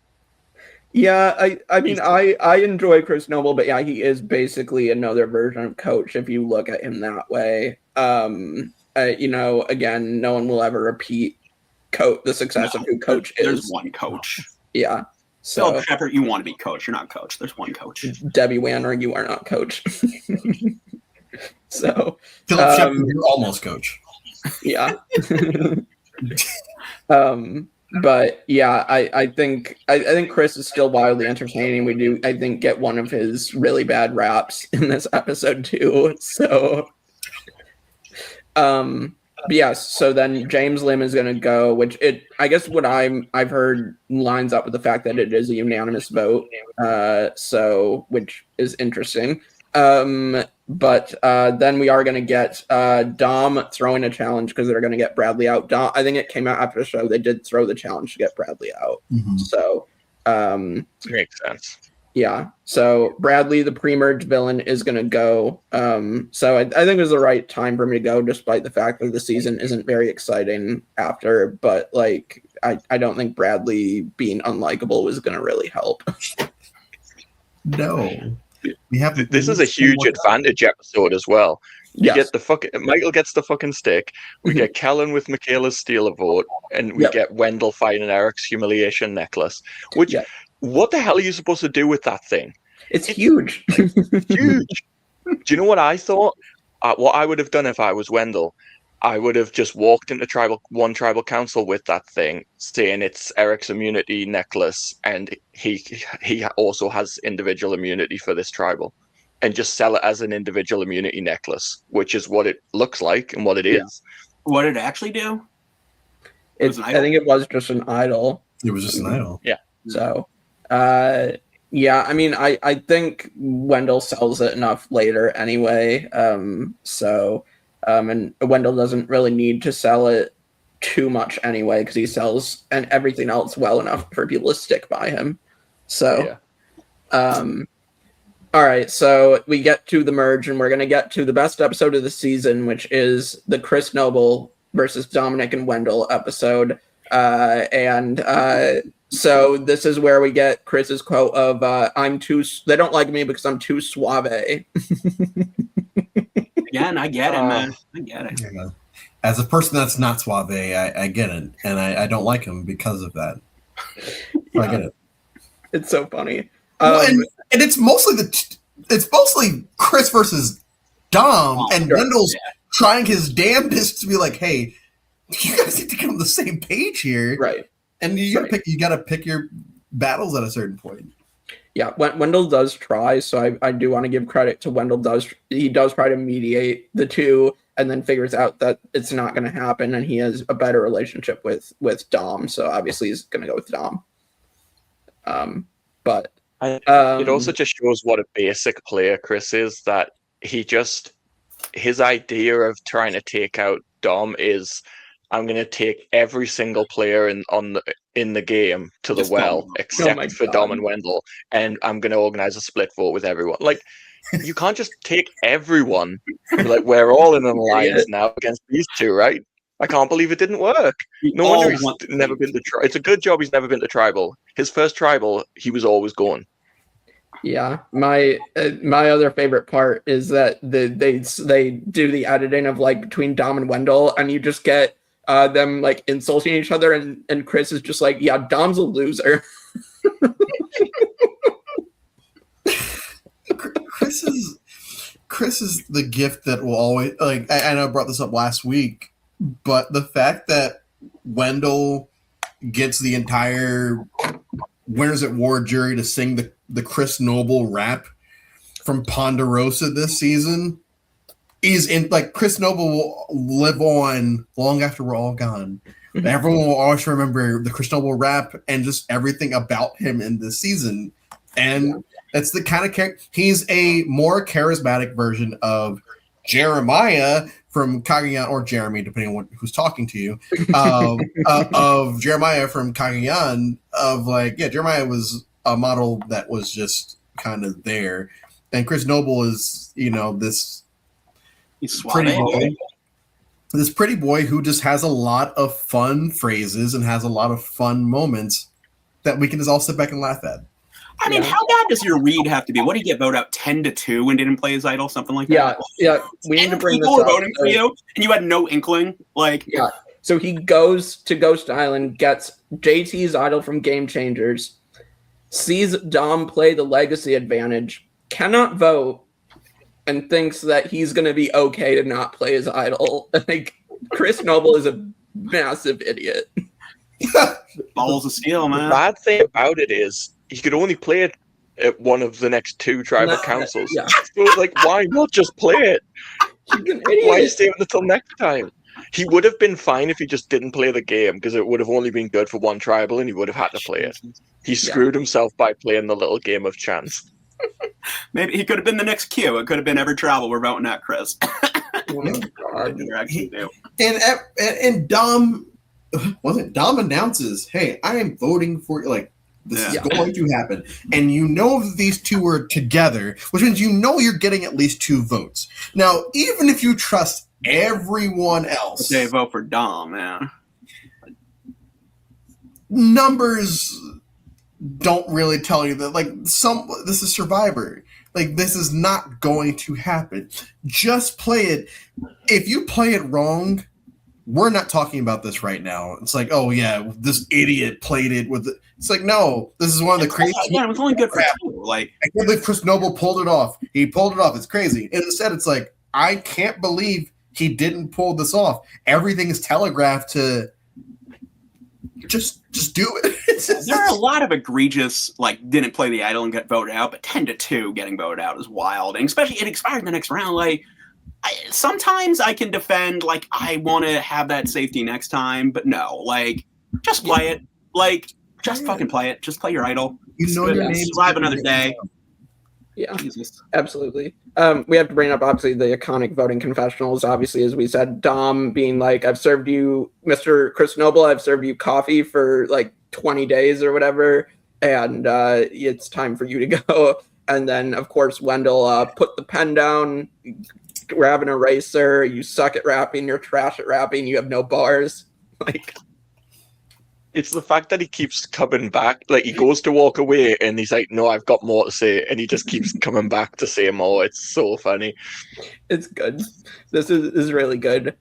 Yeah, I mean, I enjoy Chris Noble, but yeah, he is basically another version of Coach if you look at him that way. Again, no one will ever repeat the success of who Coach is. There's one Coach. Yeah. So Philip Shepard, you want to be Coach. You're not Coach. There's one Coach. Debbie Wanner, you are not Coach. So Philip Shepard, you're almost Coach. Yeah. But yeah, I think Chris is still wildly entertaining. We do, I think, get one of his really bad raps in this episode too. So, but yes. So then James Lim is going to go, which I guess what I've heard lines up with the fact that it is a unanimous vote. So which is interesting. But then we are going to get Dom throwing a challenge because they're going to get Bradley out. Dom, I think it came out after the show. They did throw the challenge to get Bradley out. Mm-hmm. So makes sense. Yeah. So Bradley, the pre-merge villain, is going to go. So I think it was the right time for me to go, despite the fact that the season isn't very exciting after. But like, I don't think Bradley being unlikable was going to really help. No. We have this is a huge advantage episode as well. You get Michael gets the fucking stick. We get Kellen with Michaela's steal a vote, and we get Wendell fighting Eric's humiliation necklace. Which, what the hell are you supposed to do with that thing? It's huge. Huge. Do you know what I thought? What I would have done if I was Wendell, I would have just walked into tribal council with that thing, saying it's Eric's immunity necklace, and he also has individual immunity for this tribal, and just sell it as an individual immunity necklace, which is what it looks like and what it is. What did it actually do? I think it was just an idol. It was just an idol. Yeah. So, yeah, I mean, I think Wendell sells it enough later anyway. And Wendell doesn't really need to sell it too much anyway, because he sells and everything else well enough for people to stick by him. So, all right, so we get to the merge, and we're going to get to the best episode of the season, which is the Chris Noble versus Dominic and Wendell episode. So this is where we get Chris's quote of, they don't like me because I'm too suave. Again, I get it, man. I get it. Yeah. As a person that's not suave, I get it. And I don't like him because of that. I get it. It's so funny. And it's mostly Chris versus Dom, and Wendell's trying his damnedest to be like, hey, you guys need to get on the same page here. Right. And you gotta pick your battles at a certain point. Yeah, Wendell does try, so I do want to give credit to Wendell. He does try to mediate the two, and then figures out that it's not going to happen, and he has a better relationship with Dom, so obviously he's going to go with Dom. But it also just shows what a basic player Chris is, that his idea of trying to take out Dom is, I'm going to take every single player in the game to the well, except for Dom and Wendell, and I'm going to organize a split vote with everyone. Like, you can't just take everyone. Like, we're all in an alliance now against these two, right? I can't believe it didn't work. No wonder he's never been to tribal. It's a good job he's never been to tribal. His first tribal, he was always going. Yeah, my other favorite part is that they do the editing of like between Dom and Wendell, and you just get them like insulting each other, and Chris is just like, yeah, Dom's a loser. Chris is the gift that will always, like, I know I brought this up last week, but the fact that Wendell gets the entire Winners at War jury to sing the Chris Noble rap from Ponderosa this season is in, like, Chris Noble will live on long after we're all gone. Everyone will always remember the Chris Noble rap and just everything about him in this season. And that's the kind of character. He's a more charismatic version of Jeremiah from Cagayan, or Jeremy, depending on who's talking to you, of Jeremiah from Cagayan, of like, yeah, Jeremiah was a model that was just kind of there. And Chris Noble is, this pretty boy who just has a lot of fun phrases and has a lot of fun moments that we can just all sit back and laugh at. I mean, how bad does your read have to be? What did he get voted out 10-2 and didn't play his idol, something like that? Yeah. We need to bring this up. People were voting for you, and you had no inkling. Like, yeah. So he goes to Ghost Island, gets JT's idol from Game Changers, sees Dom play the legacy advantage, cannot vote, and thinks that he's going to be okay to not play his idol. Like, Chris Noble is a massive idiot. Balls of steel, The man. bad thing about it is he could only play it at one of the next 2 tribal councils. Yeah. So, like, why not just play it? He's an Why idiot. save it until next time? He would have been fine if he just didn't play the game, because it would have only been good for one tribal and he would have had to play it. He screwed himself by playing the little game of chance. Maybe he could have been the next Q. It could have been every travel we're voting at, Chris. Oh my God. And Dom, Dom announces, "Hey, I am voting for you." Like, this is going to happen, and you know that these two are together, which means you know you're getting at least 2 votes. Now, even if you trust everyone else, They vote for Dom, man. numbers don't really tell you that. Like, this is Survivor. Like, this is not going to happen. Just play it. If you play it wrong, we're not talking about this right now. It's like, oh yeah, this idiot played it with. It's like, no, this is one of the craziest. Yeah, it was only good for 2. Like, I can't believe Chris Noble pulled it off. He pulled it off. It's crazy. And instead, it's like, I can't believe he didn't pull this off. Everything is telegraphed to. Just do it. there are a lot of egregious, like, didn't play the idol and get voted out, but 10-2 getting voted out is wild. And especially, it expired in the next round. Like, sometimes I can defend, like, I want to have that safety next time, but no, like, just play it. Like, just fucking play it. Just play your idol. You know your name. Survive another day. Yeah, Jesus. absolutely. We have to bring up, obviously, the iconic voting confessionals. Obviously, as we said, Dom being like, I've served you, Mr. Chris Noble, I've served you coffee for like 20 days or whatever, and it's time for you to go. And then, of course, Wendell put the pen down, grab an eraser, you suck at rapping, you're trash at rapping, you have no bars. Like, It's the fact that he keeps coming back. Like, he goes to walk away and he's like, no, I've got more to say. And he just keeps coming back to say more. It's so funny. it's good. This is really good.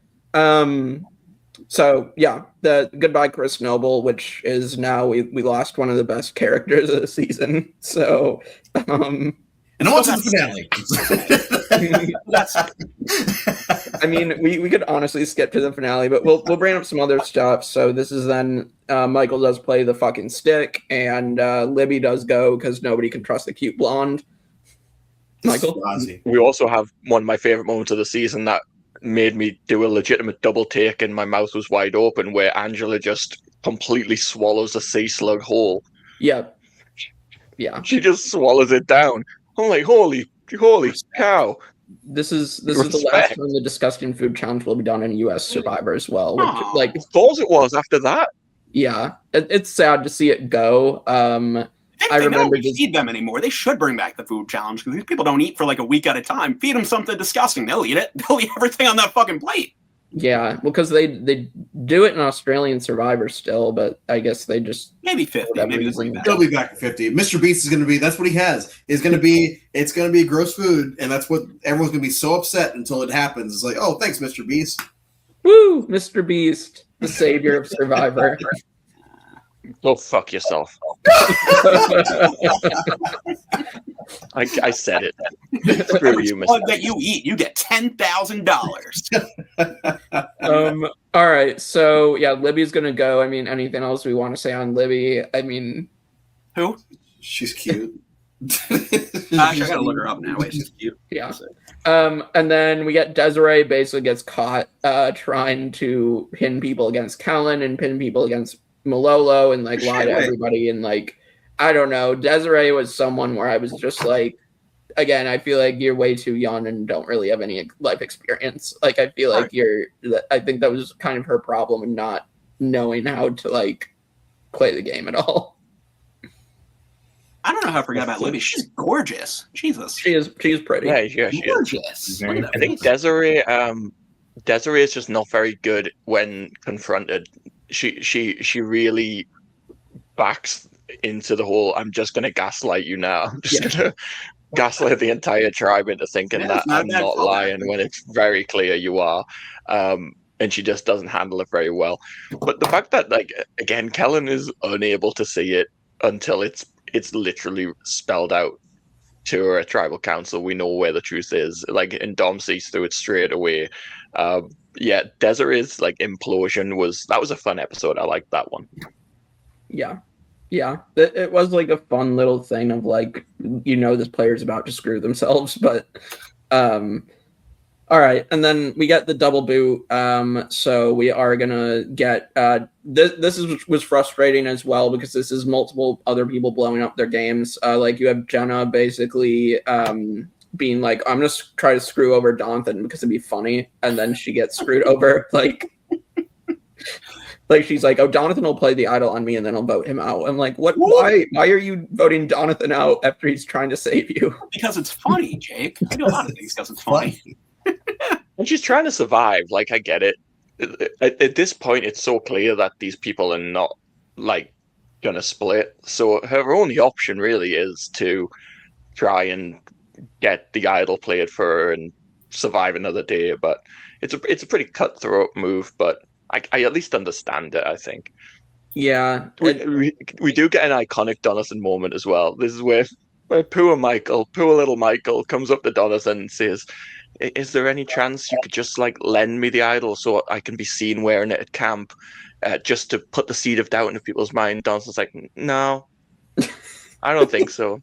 So yeah, the goodbye Chris Noble, which is now we lost one of the best characters of the season. So And on to the finale. I mean, we could honestly skip to the finale, but we'll bring up some other stuff. So this is then Michael does play the fucking stick, and Libby does go because nobody can trust the cute blonde. Michael, we also have one of my favorite moments of the season that made me do a legitimate double take, and my mouth was wide open, where Angela just completely swallows a sea slug whole. Yeah, she just swallows it down. I'm like, holy cow. This is the last time the disgusting food challenge will be done in U.S. Survivor as well. Which, like, I thought it was after that. Yeah, it's sad to see it go. I remember they don't feed them anymore. They should bring back the food challenge because these people don't eat for like a week at a time. Feed them something disgusting. They'll eat it. They'll eat everything on that fucking plate. Yeah, because they do it in Australian Survivor still, but I guess they just maybe 50. Maybe they'll be back at 50. Mr. Beast is going to be. That's what he has. It's going to be gross food, and that's what everyone's going to be so upset until it happens. It's like, oh, thanks, Mr. Beast. Woo, Mr. Beast, the savior of Survivor. Go fuck yourself. I said it. Screw you, Mr. That you eat, you get $10,000. All right, so yeah, Libby's gonna go. I mean, anything else we want to say on Libby? I mean, who? She's cute. Actually, I gotta look her up now. Wait, she's cute. Yeah. And then we get Desiree basically gets caught trying to pin people against Kellen and pin people against Malolo and like lie to everybody, and like, I don't know. Desiree was someone where I was just like, again, I feel like you're way too young and don't really have any life experience. Like, I feel like I think that was kind of her problem in not knowing how to like play the game at all. I don't know how to forget about Libby. She's gorgeous. Jesus. She is pretty. Yeah, she gorgeous. Is. I think Desiree is just not very good when confronted. She really backs into the whole, I'm just going to gaslight you now. I'm just going to gaslight the entire tribe into thinking that I'm not lying when it's very clear you are. And she just doesn't handle it very well. But the fact that, like, again, Kellen is unable to see it until it's literally spelled out to her at tribal council. We know where the truth is. Like, and Dom sees through it straight away. Yeah, Desiree's like implosion was a fun episode. I liked that one. Yeah. It was like a fun little thing of like, this player's about to screw themselves, but all right, and then we get the double boot. So we are gonna get this was frustrating as well because this is multiple other people blowing up their games. Like you have Jenna basically being like, I'm gonna try to screw over Donathan because it'd be funny, and then she gets screwed over. Like she's like, oh, Donathan will play the idol on me, and then I'll vote him out. I'm like, what? Why are you voting Donathan out after he's trying to save you? Because it's funny, Jake. I do a lot of things because it's funny. And she's trying to survive. Like, I get it. At this point, it's so clear that these people are not, like, going to split. So her only option really is to try and get the idol played for her and survive another day. But it's a pretty cutthroat move, but I at least understand it, I think. Yeah. We do get an iconic Donathan moment as well. This is where poor little Michael comes up to Donathan and says, is there any chance you could just like lend me the idol so I can be seen wearing it at camp, just to put the seed of doubt into people's mind? Donathan's like, no, I don't think so.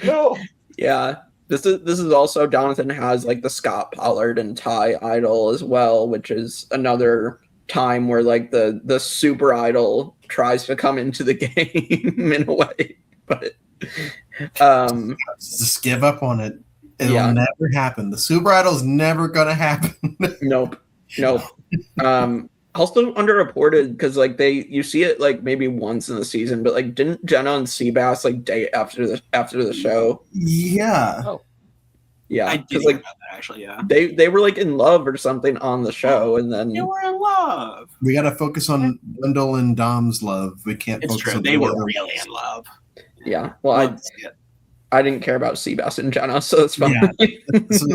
No. Yeah. This is also Donathan has like the Scott Pollard and Ty idol as well, which is another time where like the super idol tries to come into the game in a way, but just give up on it. It'll never happen. The super idol's never gonna happen. Nope. Also underreported because like you see it like maybe once in the season, but like didn't Jenna and Seabass like date after the show? Yeah. Oh. Yeah. I did hear about that actually. Yeah. They were like in love or something on the show, and then they were in love. We gotta focus on Wendell and Dom's love. We can't. It's focus true. on They were really in love. Yeah. Well, I didn't care about Seabass and Jenna, so it's fine. Yeah. So,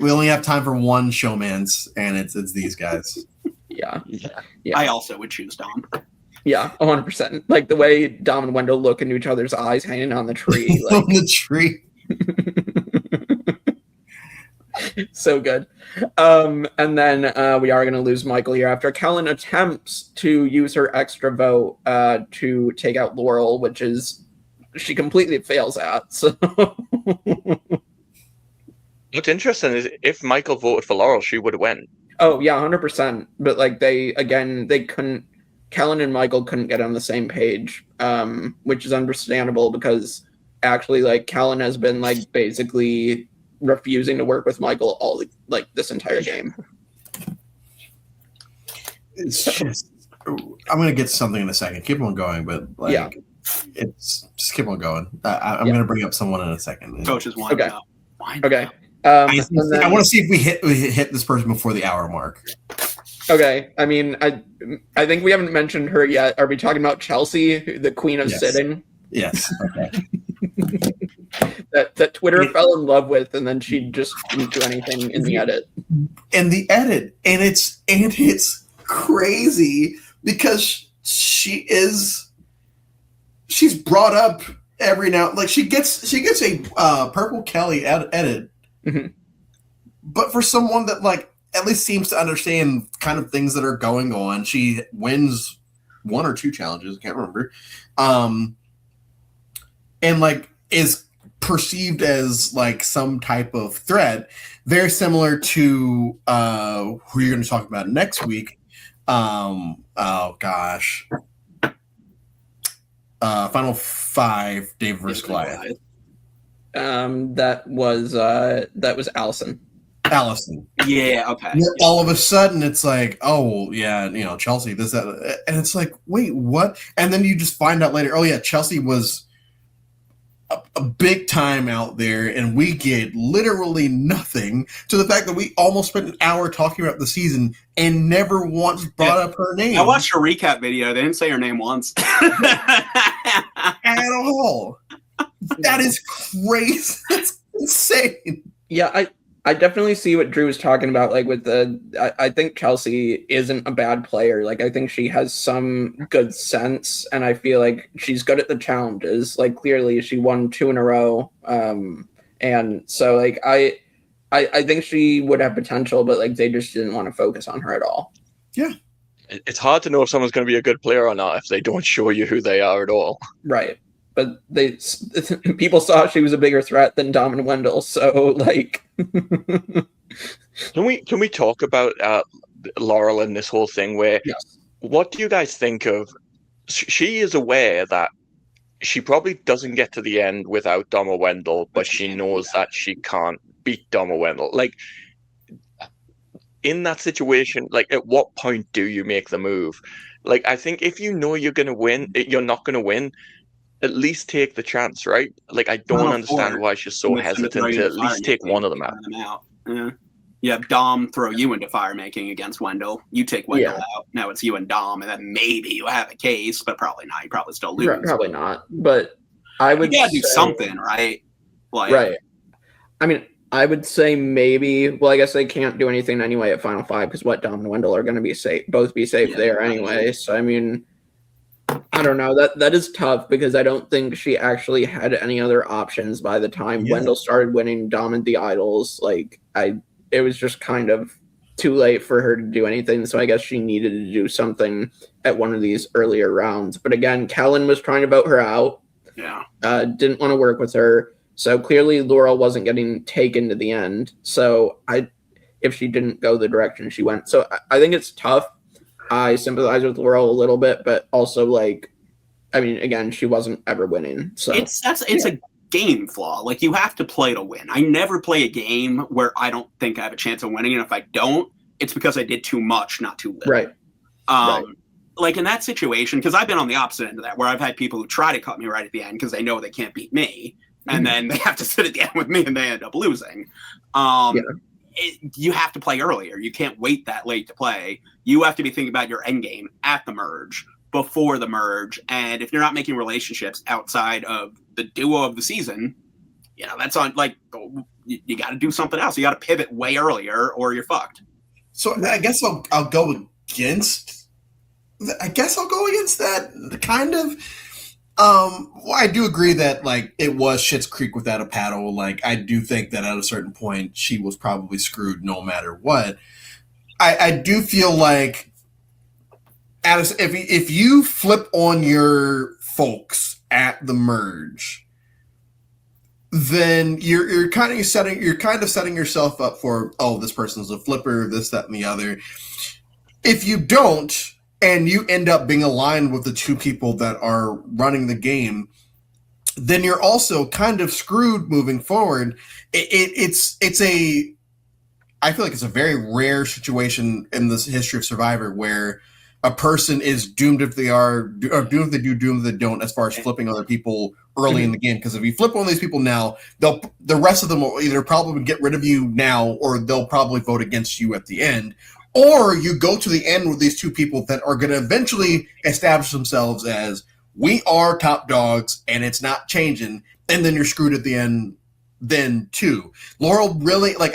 we only have time for one showmans, and it's these guys. Yeah. I also would choose Dom. Yeah, 100%. Like the way Dom and Wendell look into each other's eyes hanging on the tree. Like, on the tree. So good. And then we are going to lose Michael here after Kellen attempts to use her extra vote to take out Laurel, which is she completely fails at. So what's interesting is if Michael voted for Laurel, she would have won. Oh yeah, 100%. But like they couldn't. Kellen and Michael couldn't get on the same page, which is understandable because actually, like Kellen has been like basically refusing to work with Michael all like this entire game. It's just, I'm gonna get something in a second. Keep on going, but like, it's just keep on going. I'm gonna bring up someone in a second. Coaches wind up. Okay. I want to see if we hit this person before the hour mark. Okay. I mean, I think we haven't mentioned her yet. Are we talking about Chelsea, the queen of sitting? Yes. Okay. that Twitter fell in love with, and then she just didn't do anything in the edit. And it's crazy because she's brought up every now, like she gets a Purple Kelly edit, mm-hmm. but for someone that like at least seems to understand kind of things that are going on, she wins one or two challenges, I can't remember, and like is perceived as like some type of threat, very similar to who you're going to talk about next week. Oh gosh. Final Five, Dave versus Goliath. That was Allison. Yeah, okay. All of a sudden it's like, oh yeah, you know, Chelsea, this, that, and it's like, wait, what? And then you just find out later, oh yeah, Chelsea was a big time out there, and we get literally nothing, to the fact that we almost spent an hour talking about the season and never once brought up her name. I watched a recap video. They didn't say her name once. At all. That is crazy. That's insane. Yeah, I definitely see what Drew was talking about. Like with I think Chelsea isn't a bad player. Like I think she has some good sense, and I feel like she's good at the challenges. Like clearly she won 2 in a row, and so like I think she would have potential, but like they just didn't want to focus on her at all. Yeah, it's hard to know if someone's going to be a good player or not if they don't show you who they are at all. Right. But people saw she was a bigger threat than Dom and Wendell, so like. Can we talk about Laurel and this whole thing? Where yes. What do you guys think of? She is aware that she probably doesn't get to the end without Dom or Wendell, but she knows that she can't beat Dom or Wendell. Like, in that situation, like, at what point do you make the move? Like, I think if you know you're not going to win, at least take the chance, right? Like, I don't understand why she's so hesitant to at least take one of them out. Yeah. You have Dom throw you into fire making against Wendell. You take Wendell out. Now it's you and Dom, and then maybe you have a case, but probably not. You probably still lose. Probably not. But I would. You gotta do something, right? Like, right. I mean, I would say maybe. Well, I guess they can't do anything anyway at Final Five because Dom and Wendell are going to be safe, both be safe there anyway. So I mean, I don't know. That is tough because I don't think she actually had any other options by the time Wendell started winning Dom and the Idols. Like it was just kind of too late for her to do anything. So I guess she needed to do something at one of these earlier rounds. But again, Kellen was trying to vote her out. Yeah. Didn't want to work with her. So clearly Laurel wasn't getting taken to the end. So if she didn't go the direction she went. So I think it's tough. I sympathize with Laurel a little bit, but also like, I mean, again, she wasn't ever winning. So it's a game flaw. Like, you have to play to win. I never play a game where I don't think I have a chance of winning, and if I don't, it's because I did too much, not too little. Right. Like in that situation, because I've been on the opposite end of that, where I've had people who try to cut me right at the end because they know they can't beat me, and then they have to sit at the end with me, and they end up losing. You have to play earlier. You can't wait that late to play. You have to be thinking about your end game at the merge, before the merge, and if you're not making relationships outside of the duo of the season, that's on, like, you got to do something else. You got to pivot way earlier or you're fucked. So I guess I'll go against that kind of. Well, I do agree that, like, it was Schitt's Creek without a paddle. Like, I do think that at a certain point she was probably screwed no matter what. I do feel like if you flip on your folks at the merge, then you're kind of setting yourself up for, oh, this person's a flipper, this, that, and the other. If you don't, and you end up being aligned with the two people that are running the game, then you're also kind of screwed moving forward. I feel like it's a very rare situation in this history of Survivor where a person is doomed if they are, or doomed if they do, doomed if they don't, as far as flipping other people early in the game. Because if you flip one of these people now, the rest of them will either probably get rid of you now, or they'll probably vote against you at the end. Or you go to the end with these two people that are going to eventually establish themselves as, we are top dogs and it's not changing. And then you're screwed at the end then too. Laurel really, like,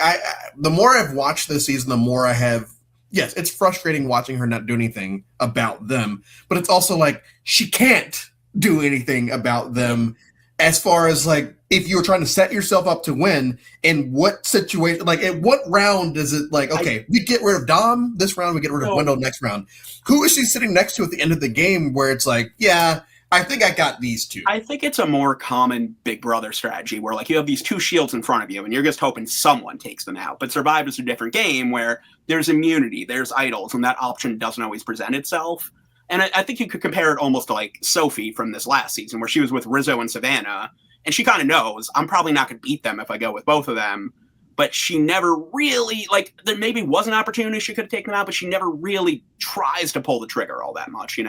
the more I've watched this season, the more I have, yes, it's frustrating watching her not do anything about them, but it's also like, she can't do anything about them as far as, like, if you were trying to set yourself up to win, in what situation, like, at what round is it like, okay, we get rid of Dom this round, we get rid of Wendell next round. Who is she sitting next to at the end of the game where it's like, yeah, I think I got these two? I think it's a more common Big Brother strategy where, like, you have these two shields in front of you and you're just hoping someone takes them out. But Survivor's a different game where there's immunity, there's idols, and that option doesn't always present itself. And I think you could compare it almost to, like, Sophie from this last season where she was with Rizzo and Savannah, and she kind of knows, I'm probably not going to beat them if I go with both of them. But she never really, like, there maybe was an opportunity she could have taken them out, but she never really tries to pull the trigger all that much,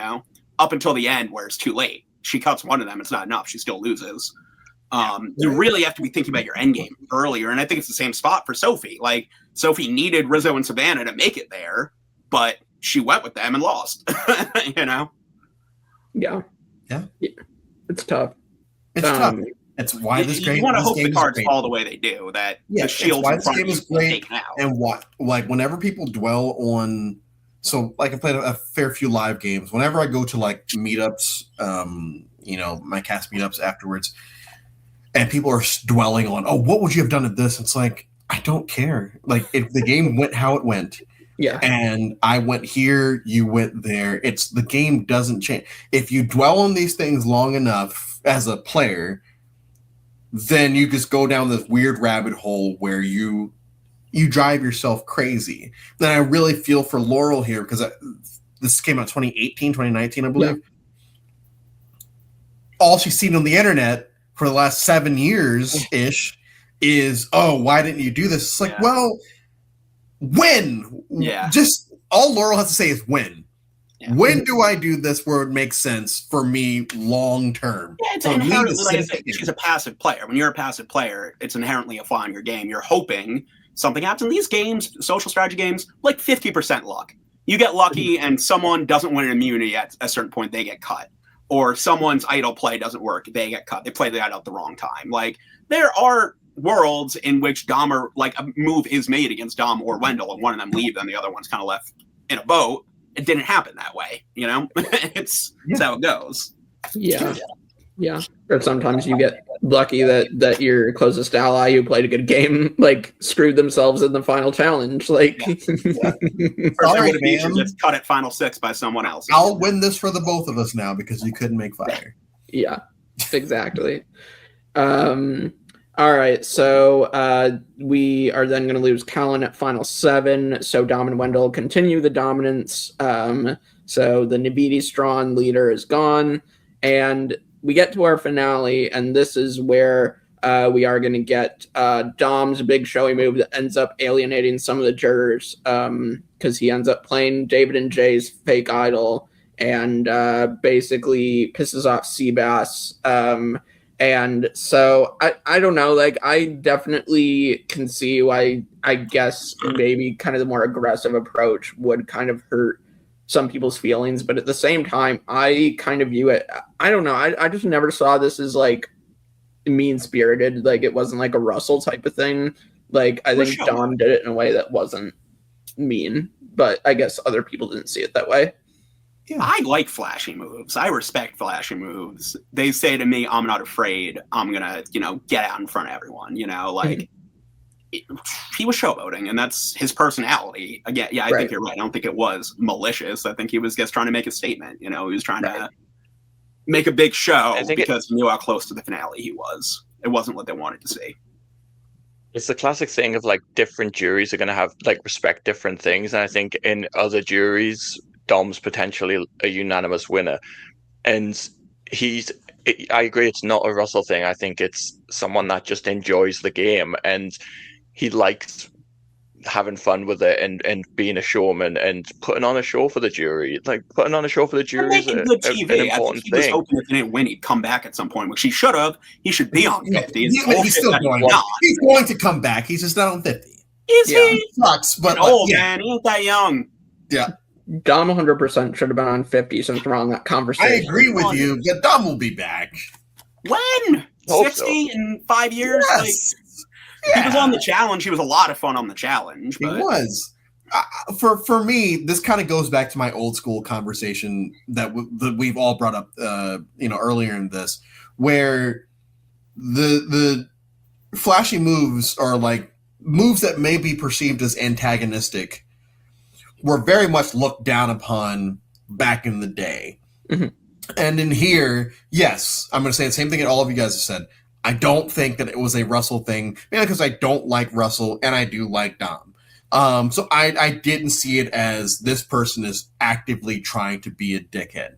up until the end where it's too late. She cuts one of them, it's not enough, she still loses. You really have to be thinking about your end game earlier, and I think it's the same spot for Sophie. Like, Sophie needed Rizzo and Savannah to make it there, but she went with them and lost. Yeah. It's tough. It's tough. It's why this game. You want to hope the cards fall the way they do. That the shields in front of you is great. And what, like, whenever people dwell on, so, like, I played a fair few live games. Whenever I go to, like, meetups, my cast meetups afterwards, and people are dwelling on, oh, what would you have done at this? It's like, I don't care. Like, if the game went how it went, Yeah. And I went here, you went there. It's the game doesn't change. If you dwell on these things long enough as a player, then you just go down this weird rabbit hole where you drive yourself crazy. Then I really feel for Laurel here because this came out 2018, 2019, I believe. Yeah. All she's seen on the internet for the last 7 years-ish is, oh, why didn't you do this? It's like, well, when? Yeah. Just all Laurel has to say is when. Yeah. When do I do this where it makes sense for me long term? Yeah, it's inherently, like I said, she's a passive player. When you're a passive player, it's inherently a flaw in your game. You're hoping something happens in these games, social strategy games, like 50% luck. You get lucky and someone doesn't win an immunity at a certain point, they get cut. Or someone's idle play doesn't work, they get cut. They play the idle at the wrong time. Like, there are worlds in which Dom or like a move is made against Dom or Wendell and one of them leave and the other one's kind of left in a boat. It didn't happen that way, you know? It's how it goes. Yeah. Or sometimes you get lucky that your closest ally who played a good game like screwed themselves in the final challenge. Like Sorry, man. Just cut at final 6 by someone else. I'll win this for the both of us now because you couldn't make fire. Yeah, exactly. All right, so we are then going to lose Callan at final 7. So Dom and Wendell continue the dominance. So the Nabidi Strawn leader is gone, and we get to our finale, and this is where we are going to get Dom's big showy move that ends up alienating some of the jurors because he ends up playing David and Jay's fake idol and basically pisses off Seabass. And so I don't know, like I definitely can see why I guess maybe kind of the more aggressive approach would kind of hurt some people's feelings, but at the same time, I kind of view it, I don't know, I just never saw this as like mean-spirited, like it wasn't like a Russell type of thing. Like I think Dom did it in a way that wasn't mean, but I guess other people didn't see it that way. Yeah. I like flashy moves. I respect flashy moves. They say to me, I'm not afraid. I'm going to, get out in front of everyone, like he was showboating and that's his personality. Again, I think you're right. I don't think it was malicious. I think he was just trying to make a statement. He was trying to make a big show because he knew how close to the finale he was. It wasn't what they wanted to see. It's the classic thing of like different juries are going to have like respect different things. And I think in other juries, Dom's potentially a unanimous winner. And I agree, it's not a Russell thing. I think it's someone that just enjoys the game and he likes having fun with it and being a showman and putting on a show for the jury. Like putting on a show for the jury is an important thing. He was hoping if he didn't win, he'd come back at some point, which he should have. He should be on 50. He's still going. He's going to come back. He's just not on 50. Is he? It sucks, but old man. He ain't that young. Yeah. Dom 100% should have been on 50 since we're on that conversation. I agree with you, but Dom will be back. When? 60 in 5 years? Yes. He was on the challenge. He was a lot of fun on the challenge. But... He was. For me, this kind of goes back to my old school conversation that we've all brought up, earlier in this, where the flashy moves are like moves that may be perceived as antagonistic were very much looked down upon back in the day. Mm-hmm. And in here, yes, I'm going to say the same thing that all of you guys have said. I don't think that it was a Russell thing, mainly because I don't like Russell and I do like Dom. So I didn't see it as this person is actively trying to be a dickhead.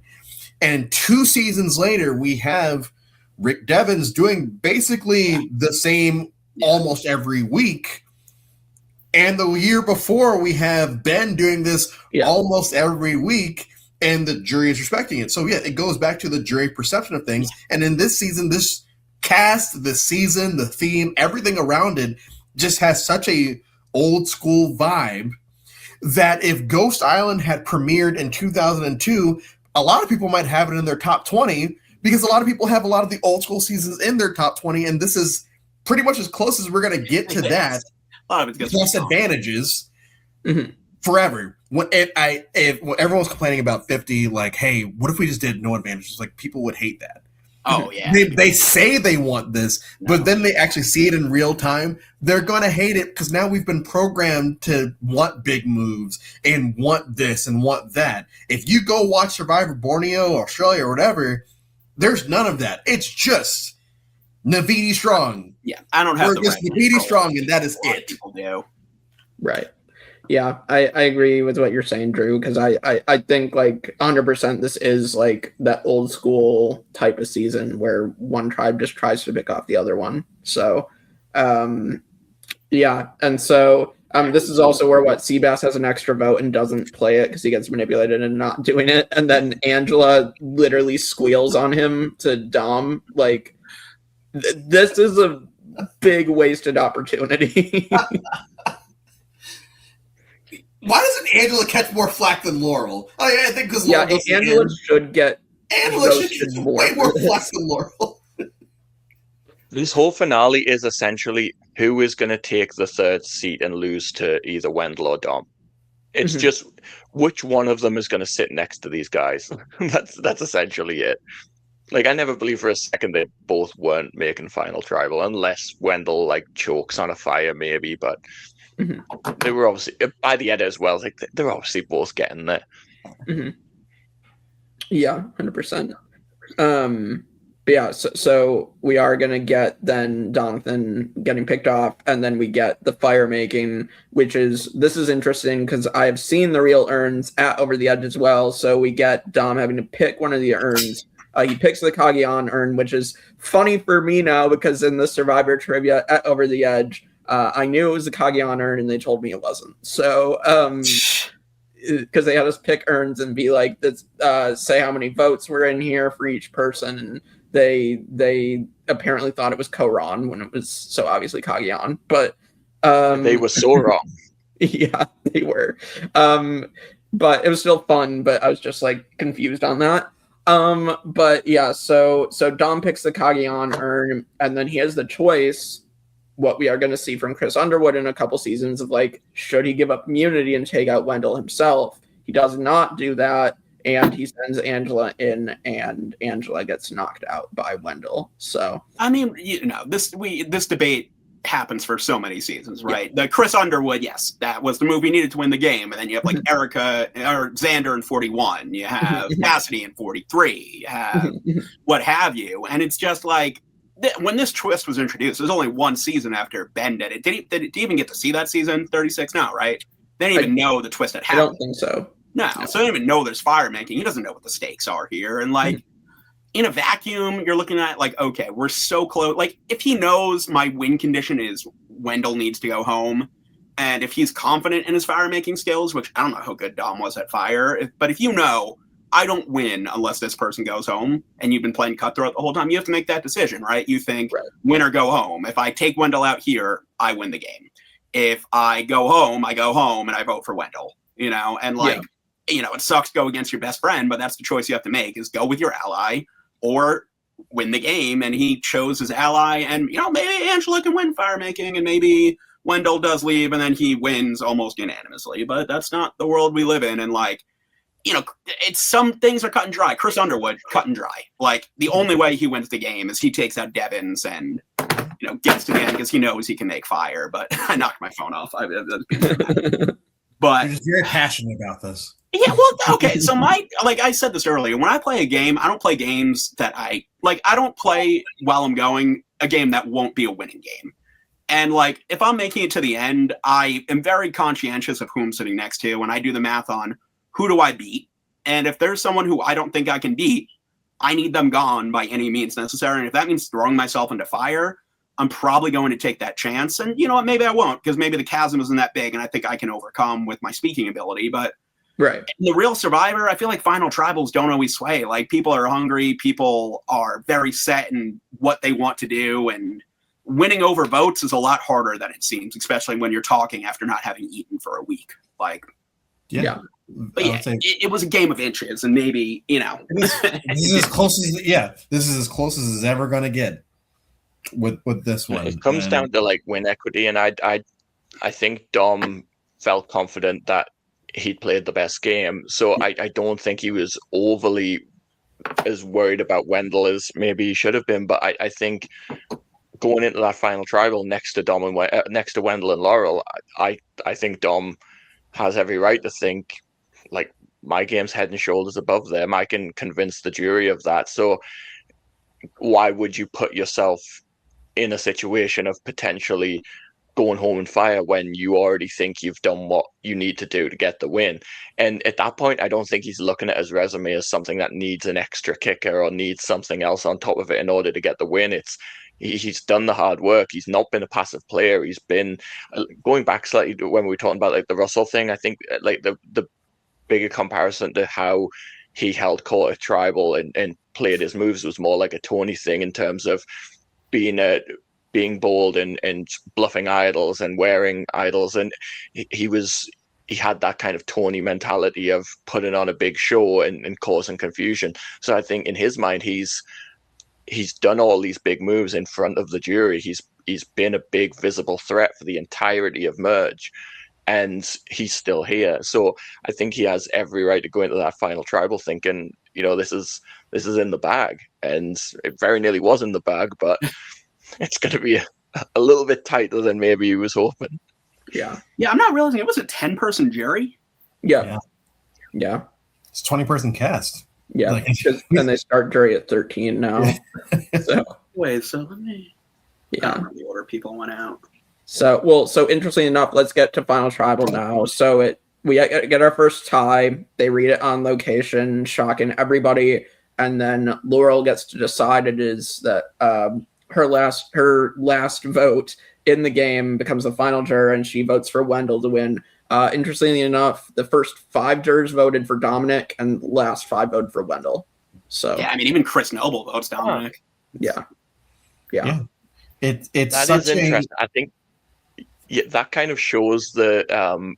And 2 seasons later, we have Rick Devens doing basically the same almost every week. And the year before, we have Ben doing this almost every week, and the jury is respecting it. So, it goes back to the jury perception of things. And in this season, this cast, the season, the theme, everything around it just has such a old school vibe that if Ghost Island had premiered in 2002, a lot of people might have it in their top 20 because a lot of people have a lot of the old school seasons in their top 20. And this is pretty much as close as we're going to get to that. A lot of it's plus advantages forever. If everyone's complaining about 50, like, hey, what if we just did no advantages? Like, people would hate that. Oh yeah. They say they want this, but then they actually see it in real time. They're going to hate it because now we've been programmed to want big moves and want this and want that. If you go watch Survivor Borneo or Australia or whatever, there's none of that. It's just Navidi Strong. Yeah, I don't have We're the just right Navidi Strong, and that is it. People do. Right. Yeah, I agree with what you're saying, Drew, because I think like 100% this is like that old school type of season where one tribe just tries to pick off the other one. So, yeah, and so this is also where Seabass has an extra vote and doesn't play it because he gets manipulated and not doing it, and then Angela literally squeals on him to Dom. Like, this is a big wasted opportunity. Why doesn't Angela catch more flack than Laurel? I think because Angela should get way more flack than Laurel. This whole finale is essentially who is going to take the third seat and lose to either Wendell or Dom. It's just which one of them is going to sit next to these guys. That's essentially it. Like, I never believed for a second they both weren't making Final Tribal, unless Wendell like chokes on a fire, maybe. But they were obviously by the end as well. Like, they're obviously both getting there. Yeah, 100%. But yeah, so we are gonna get then Donathan getting picked off, and then we get the fire making, this is interesting because I have seen the real urns at Over the Edge as well. So we get Dom having to pick one of the urns. He picks the Kageon urn, which is funny for me now because in the Survivor trivia at Over the Edge, I knew it was the Kageon urn and they told me it wasn't. So, because they had us pick urns and be like, say how many votes were in here for each person, and they apparently thought it was Koron when it was so obviously Kageon. But they were so wrong. Yeah, they were. But it was still fun. But I was just like confused on that. But yeah, so Dom picks the Kageon urn, and then he has the choice. What we are going to see from Chris Underwood in a couple seasons of like, should he give up immunity and take out Wendell himself? He does not do that, and he sends Angela in, and Angela gets knocked out by Wendell. So I mean, this debate happens for so many seasons, right? The Chris Underwood, yes, that was the move he needed to win the game, and then you have like Erica or Xander in 41, you have Cassidy in 43, you have what have you, and it's just like, when this twist was introduced, it was only one season after Ben did it. Did he even get to see that season 36? No, right? They didn't even know the twist had happened. I don't think so. No, so they didn't even know there's fire making. He doesn't know what the stakes are here. And like, in a vacuum, you're looking at like, okay, we're so close. Like, if he knows my win condition is Wendell needs to go home, and if he's confident in his fire making skills, which I don't know how good Dom was at fire, but if you know, I don't win unless this person goes home, and you've been playing cutthroat the whole time, you have to make that decision, right? You think, win or go home. If I take Wendell out here, I win the game. If I go home, and I vote for Wendell, and like, it sucks to go against your best friend, but that's the choice you have to make, is go with your ally or win the game. And he chose his ally, and, maybe Angela can win fire making, and maybe Wendell does leave, and then he wins almost unanimously, but that's not the world we live in. And like, it's some things are cut and dry. Chris Underwood, cut and dry. Like, the only way he wins the game is he takes out Devins and, gets to the end because he knows he can make fire. But I knocked my phone off. But you're just very passionate about this. Yeah, well, okay. So like I said this earlier, when I play a game, I don't play games that I don't play while I'm going a game that won't be a winning game. And like, if I'm making it to the end, I am very conscientious of who I'm sitting next to, and I do the math on who do I beat? And if there's someone who I don't think I can beat, I need them gone by any means necessary. And if that means throwing myself into fire, I'm probably going to take that chance. And you know what? Maybe I won't, because maybe the chasm isn't that big and I think I can overcome with my speaking ability. But in the real Survivor, I feel like final tribals don't always sway. Like, people are hungry. People are very set in what they want to do. And winning over votes is a lot harder than it seems, especially when you're talking after not having eaten for a week. Like, but yeah, it was a game of inches, and maybe this is as close as it's ever going to get with this one. It comes down to like win equity, and I think Dom felt confident that he'd played the best game, so I don't think he was overly as worried about Wendell as maybe he should have been. But I think going into that final tribal next to next to Wendell and Laurel, I think Dom has every right to think like my game's head and shoulders above them. I can convince the jury of that. So why would you put yourself in a situation of potentially going home in fire when you already think you've done what you need to do to get the win? And at that point, I don't think he's looking at his resume as something that needs an extra kicker or needs something else on top of it in order to get the win. He's done the hard work. He's not been a passive player. He's been going back slightly to when we were talking about like the Russell thing. I think like the bigger comparison to how he held court at Tribal and played his moves was more like a Tony thing in terms of being bold and bluffing idols and wearing idols. And he had that kind of Tony mentality of putting on a big show and causing confusion. So I think in his mind, he's done all these big moves in front of the jury. He's been a big visible threat for the entirety of Merge, and he's still here. So I think he has every right to go into that final tribal thinking, this is in the bag, and it very nearly was in the bag, but it's going to be a little bit tighter than maybe he was hoping. Yeah. Yeah, I'm not realizing it was a 10-person jury. Yeah. It's 20-person cast. Yeah, because then they start jury at 13 now. So wait, so let me. Yeah, the order people went out. So interestingly enough, let's get to final tribal now. So we get our first tie. They read it on location, shocking everybody, and then Laurel gets to decide it is that her last vote in the game becomes the final juror, and she votes for Wendell to win. Interestingly enough, the first 5 jurors voted for Domenick, and the last 5 voted for Wendell. So yeah, I mean, even Chris Noble votes Domenick. Yeah. It's that such is interesting. I think that kind of shows the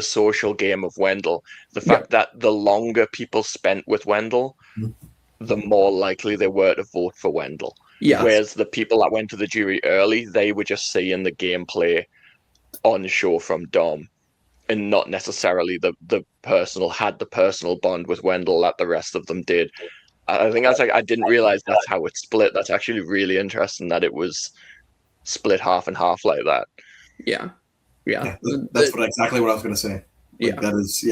social game of Wendell. The fact that the longer people spent with Wendell, the more likely they were to vote for Wendell. Yeah. Whereas the people that went to the jury early, they were just seeing the gameplay on show from Dom, and not necessarily the personal bond with Wendell that the rest of them did. I think that's I didn't realize that's how it's split. That's actually really interesting that it was split half and half like that. Yeah. That's exactly what I was going to say. Yeah. That is,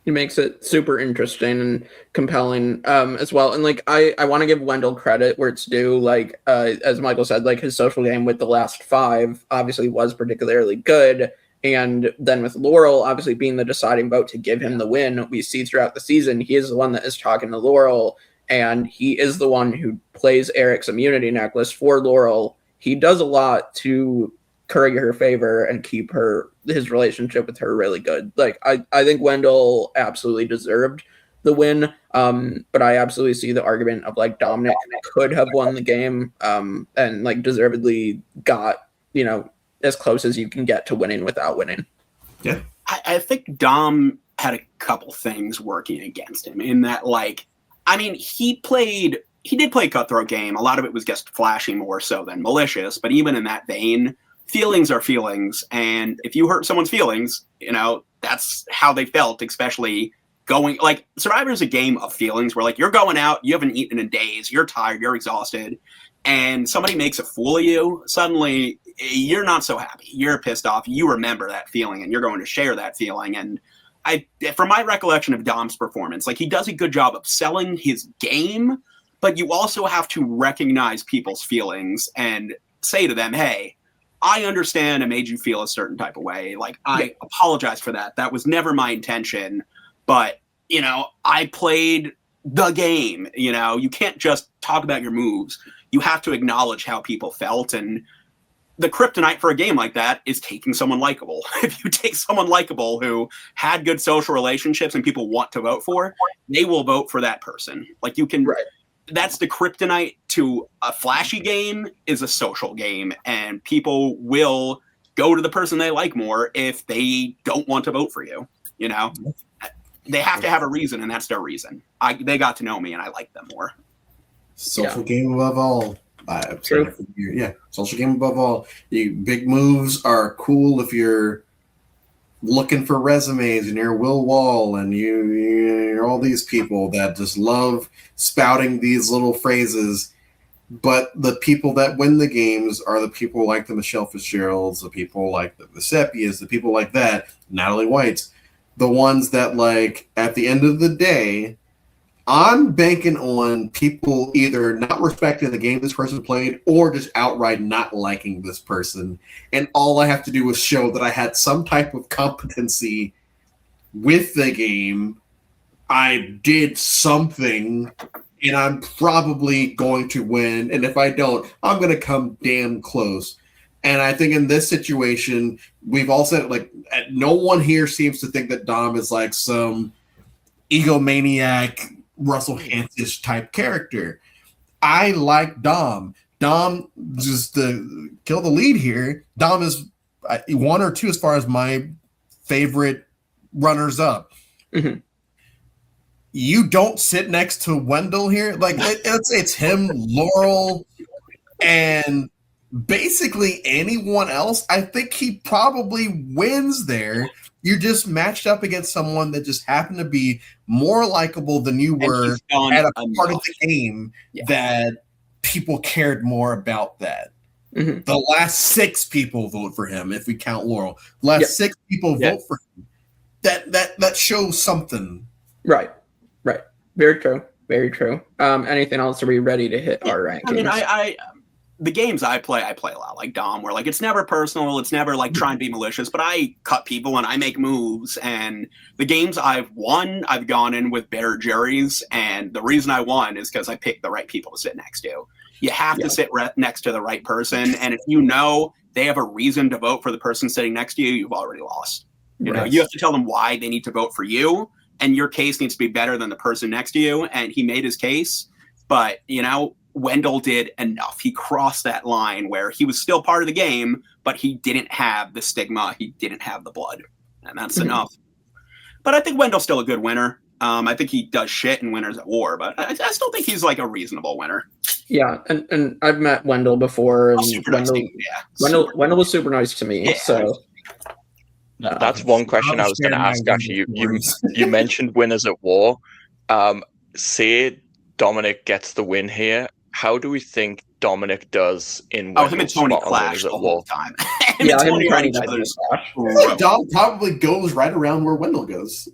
It makes it super interesting and compelling as well. And like I want to give Wendell credit where it's due. Like as Michael said, like his social game with the last 5 obviously was particularly good. And then with Laurel obviously being the deciding vote to give him the win, we see throughout the season he is the one that is talking to Laurel, and he is the one who plays Eric's immunity necklace for Laurel. He does a lot to curry her favor and keep his relationship with her really good. Like I think Wendell absolutely deserved the win, but I absolutely see the argument of like Domenick could have won the game and like deservedly got as close as you can get to winning without winning. Yeah, I think Dom had a couple things working against him in that, like, I mean, he did play a cutthroat game. A lot of it was just flashy more so than malicious, but even in that vein, feelings are feelings, and if you hurt someone's feelings, that's how they felt, especially going, like, Survivor is a game of feelings where, like, you're going out, you haven't eaten in days, you're tired, you're exhausted, and somebody makes a fool of you, suddenly you're not so happy. You're pissed off. You remember that feeling, and you're going to share that feeling. And from my recollection of Dom's performance, like, he does a good job of selling his game, but you also have to recognize people's feelings and say to them, hey, I understand I made you feel a certain type of way. Like, I apologize for that. That was never my intention. But, I played the game. You can't just talk about your moves. You have to acknowledge how people felt. And the kryptonite for a game like that is taking someone likable. If you take someone likable who had good social relationships and people want to vote for, they will vote for that person. Like, you can... Right. That's the kryptonite to a flashy game is a social game, and people will go to the person they like more if they don't want to vote for you. They have to have a reason, and that's their reason. They got to know me, and I like them more. Social game above all. True. Yeah, social game above all. Big moves are cool if you're looking for resumes, and you're Will Wall, and you're all these people that just love spouting these little phrases. But the people that win the games are the people like the Michelle Fitzgeralds, the people like the Sepias, the people like that, Natalie White's, the ones that, like, at the end of the day, I'm banking on people either not respecting the game this person played or just outright not liking this person. And all I have to do is show that I had some type of competency with the game. I did something, and I'm probably going to win. And if I don't, I'm going to come damn close. And I think in this situation, we've all said, like, no one here seems to think that Dom is like some egomaniac, Russell Hansish type character. I like Dom. Dom, just to kill the lead here, Dom is 1 or 2 as far as my favorite runners up. Mm-hmm. You don't sit next to Wendell here. Like, it's him, Laurel, and basically anyone else. I think he probably wins there. You just matched up against someone that just happened to be more likable than you were at a part of the game that people cared more about that. Mm-hmm. The last 6 people vote for him, if we count Laurel. The last 6 people vote for him. That shows something. Right. Very true. Very true. Anything else? Are we ready to hit our rankings? I mean, the games I play a lot like Dom, where, like, it's never personal, it's never like trying to be malicious, but I cut people and I make moves. And the games I've won, I've gone in with better juries, and the reason I won is because I picked the right people to sit next to. You have to sit next to the right person, and if you know they have a reason to vote for the person sitting next to you, you've already lost. You know, you have to tell them why they need to vote for you, and your case needs to be better than the person next to you. And he made his case, but, you know, Wendell did enough. He crossed that line where he was still part of the game, but he didn't have the stigma. He didn't have the blood, and that's enough. But I think Wendell's still a good winner. I think he does shit in Winners at War, but I still think he's like a reasonable winner. Yeah, and I've met Wendell before, and Wendell was super nice to me. So that's one question I was going to ask. Actually, you mentioned Winners at War. Say Dominic gets the win here. How do we think Dominic does in him and Tony clash the whole time? Him and Tony Dom probably goes right around where Wendell goes.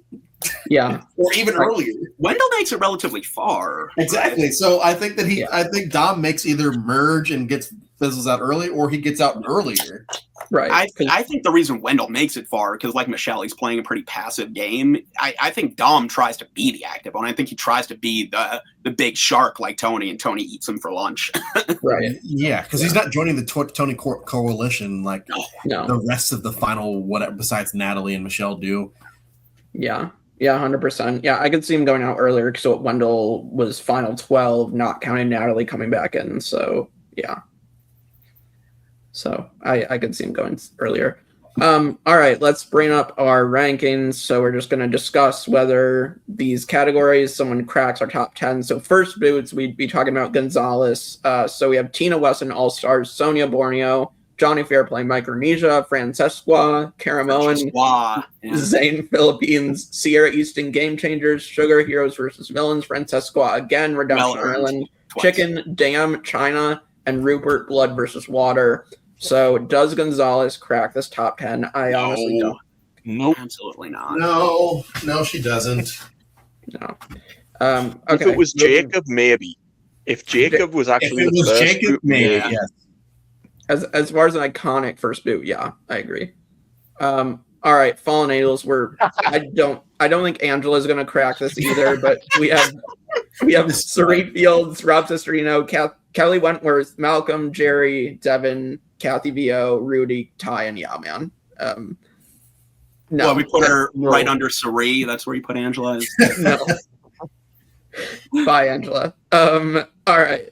Yeah, or even earlier. Wendell makes it relatively far. Exactly. Right? So I think that I think Dom makes either merge and fizzles out early, or he gets out earlier. Right. I think the reason Wendell makes it far, because like Michelle, he's playing a pretty passive game. I think Dom tries to be the active one. I think he tries to be the big shark like Tony, and Tony eats him for lunch. Right. Yeah, because he's not joining the Tony coalition like the rest of the final whatever besides Natalie and Michelle do. Yeah. Yeah, 100%. Yeah, I could see him going out earlier because Wendell was final 12, not counting Natalie coming back in. So, yeah. So, I could see him going earlier. All right, let's bring up our rankings. So, we're just going to discuss whether these categories, someone cracks our top 10. So, first boots, we'd be talking about Gonzalez. So, we have Tina Wesson, All-Stars, Sonia Borneo, Johnny Fairplay, Micronesia, Francesca, Caramoan, Zane Philippines, Sierra Easton, Game Changers, Sugar Heroes versus Villains, Francesca again, Redemption Island, Chicken, Damn, China, and Rupert, Blood versus Water. So does Gonzalez crack this top 10? I honestly don't. Nope. Absolutely not. No, she doesn't. No. Okay. If it was Jacob, maybe. If Jacob was actually the first Jacob, maybe. Yes. As far as an iconic first boot, yeah, I agree. All right, Fallen Angels. I don't think Angela's gonna crack this either, but we have Sari Fields, Rob Cesarino, Kelly Wentworth, Malcolm, Jerry, Devin, Kathy Vio, Rudy, Ty, and Yeah Man. No, we put her right under Sari. That's where you put Angela. No. Bye, Angela. All right.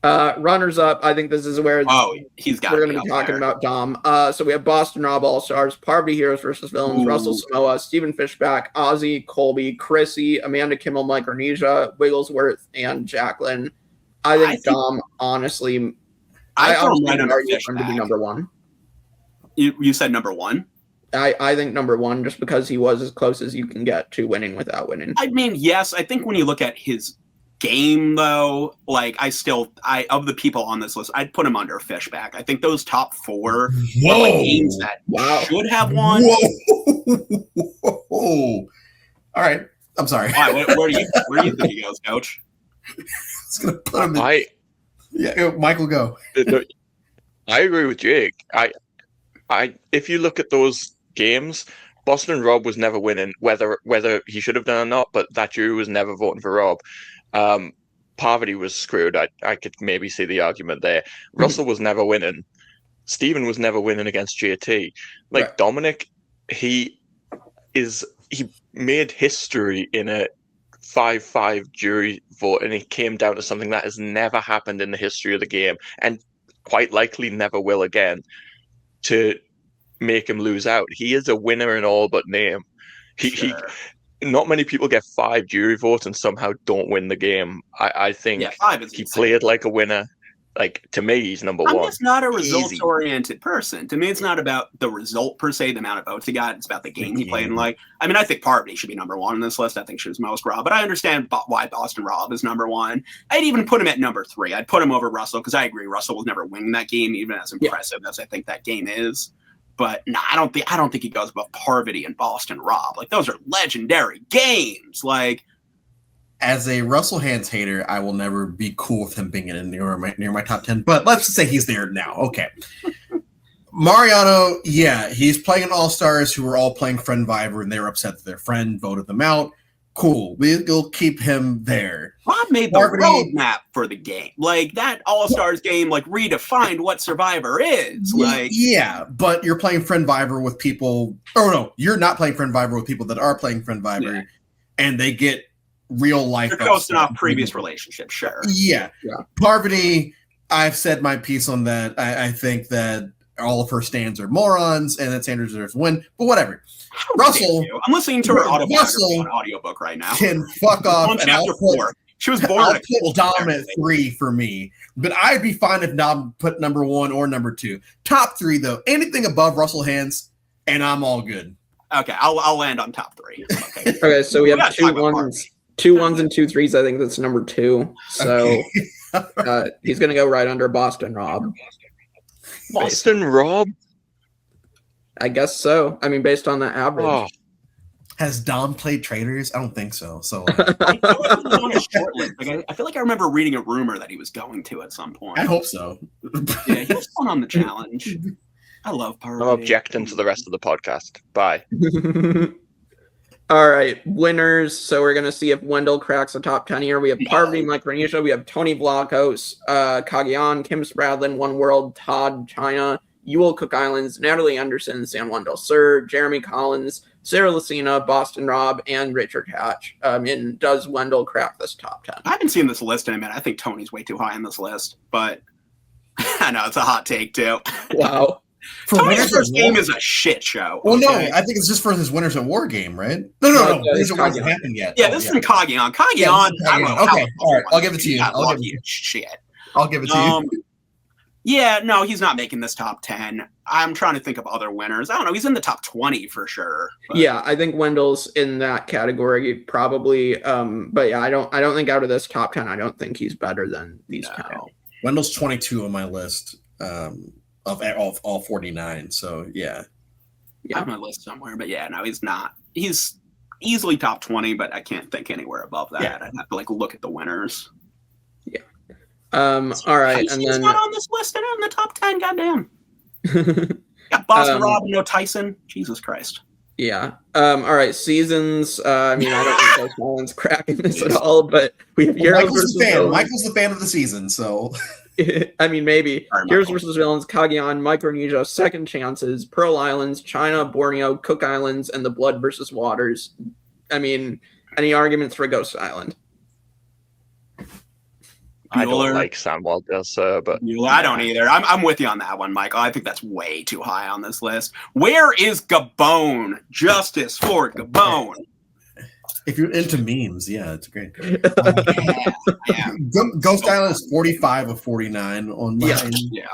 Runners up. I think this is where we're going to be talking about Dom. So we have Boston Rob All Stars, Poverty Heroes versus Villains, Russell Samoa, Stephen Fishback, Ozzy, Colby, Chrissy, Amanda Kimmel, Micronesia, Wigglesworth, and Jacqueline. I think Dom, honestly, I honestly would argue him to be number one. You said number one? I think number one, just because he was as close as you can get to winning without winning. I mean, yes, I think when you look at his game, though, like I of the people on this list, I'd put him under Fishback. I think those top four are like games that should have won. Whoa. All right, I'm sorry. Where do you think he goes, Coach? It's gonna put him in. Yeah, Michael, go. I agree with Jake. If you look at those games, Boston Rob was never winning, whether he should have done or not, but that jury was never voting for Rob. Parvati was screwed. I could maybe see the argument there. Russell was never winning. Stephen was never winning against JT. Like right. Domenick, he made history in a 5-5 jury vote, and it came down to something that has never happened in the history of the game, and quite likely never will again, to make him lose out. He is a winner in all but name. He not many people get 5 jury votes and somehow don't win the game. I think 5 is he insane. played like a winner. Like, to me, he's number one. I'm just not a results-oriented person. To me, it's not about the result per se, the amount of votes he got. It's about the game he played. And I mean, I think Parvati should be number one on this list. I think she was most Rob, but I understand why Boston Rob is number one. I'd even put him at number 3. I'd put him over Russell because I agree Russell was never winning that game, even as impressive as I think that game is. But no, I don't think he goes above Parvati and Boston Rob. Like, those are legendary games. Like, as a Russell Hands hater, I will never be cool with him being near my top 10. But let's just say he's there now. Okay. Mariano, he's playing an All-Stars who were all playing Friend Viber, and they were upset that their friend voted them out. Cool. We'll keep him there. Rob made the roadmap for the game. Like, that All-Stars game, like, redefined what Survivor is. Like, yeah, but you're playing Friend Viber with people. Oh, no, you're not playing Friend Viber with people that are playing Friend Viber, and they get real life. They're coasting off previous relationships, sure. Yeah. Parvati, I've said my piece on that. I think that all of her stands are morons and that Sanders deserves to win, but whatever. Russell, I'm listening to her audiobook right now. Can fuck off. On chapter 4. She was born. I'll put Dom at 3 for me, but I'd be fine if Dom put number 1 or number 2. Top 3 though, anything above Russell Hands, and I'm all good. Okay, I'll land on top 3. Okay, so we have 2 1s. 2 1s and 2 3s. I think that's number 2. So he's going to go right under Boston Rob. Boston Rob? I guess so. I mean, based on the average. Oh. Has Dom played Traders? I don't think so. So I feel like I remember reading a rumor that he was going to at some point. I hope so. Yeah, he was fun on the challenge. I love Parvati. I'm objecting to the rest of the podcast. Bye. All right, winners. So we're going to see if Wendell cracks the top 10 here. We have Parvati, Micronesia. We have Tony Vlachos, Cagayan, Kim Spradlin, One World, Todd, China, Ewell, Cook Islands, Natalie Anderson, San Wendell Sir, Jeremy Collins, Sarah Lucina, Boston Rob, and Richard Hatch. And does Wendell crack this top 10? I haven't seen this list in a minute. I think Tony's way too high on this list, but I know it's a hot take too. Wow. Tony's first game is a shit show. Well, no, I think it's just for his Winners at War game, right? No. These awards haven't happened yet. Yeah, this is in Cagayan. Okay, all right. I'll give it to you. I'll give it to you. Yeah, no, he's not making this top 10. I'm trying to think of other winners. I don't know. He's in the top 20 for sure. But. Yeah, I think Wendell's in that category probably. But yeah, I don't think out of this top 10, I don't think he's better than these 10. Wendell's 22 on my list. Of all 49, so yeah. I have my list somewhere, but yeah, no, he's not. He's easily top 20, but I can't think anywhere above that. Yeah. I'd have to look at the winners. Yeah. All right, and he's then not on this list and in the top 10. Goddamn. Got Boston Rob, no Tyson. Jesus Christ. Yeah. All right. Seasons. I mean, I don't think Post Malone's cracking this at all, but we have Heroes versus Villains. Michael's the fan of the season, so. I mean, maybe. Heroes versus Villains, Cagayan, Micronesia, Second Chances, Pearl Islands, China, Borneo, Cook Islands, and the Blood versus Waters. I mean, any arguments for Ghost Island? I don't like San Walter, but I don't either. I'm with you on that one, Michael. I think that's way too high on this list. Where is Gabon? Justice for Gabon. If you're into memes, yeah, it's great. Yeah. Ghost Island is 45 of 49 on mine. Yeah.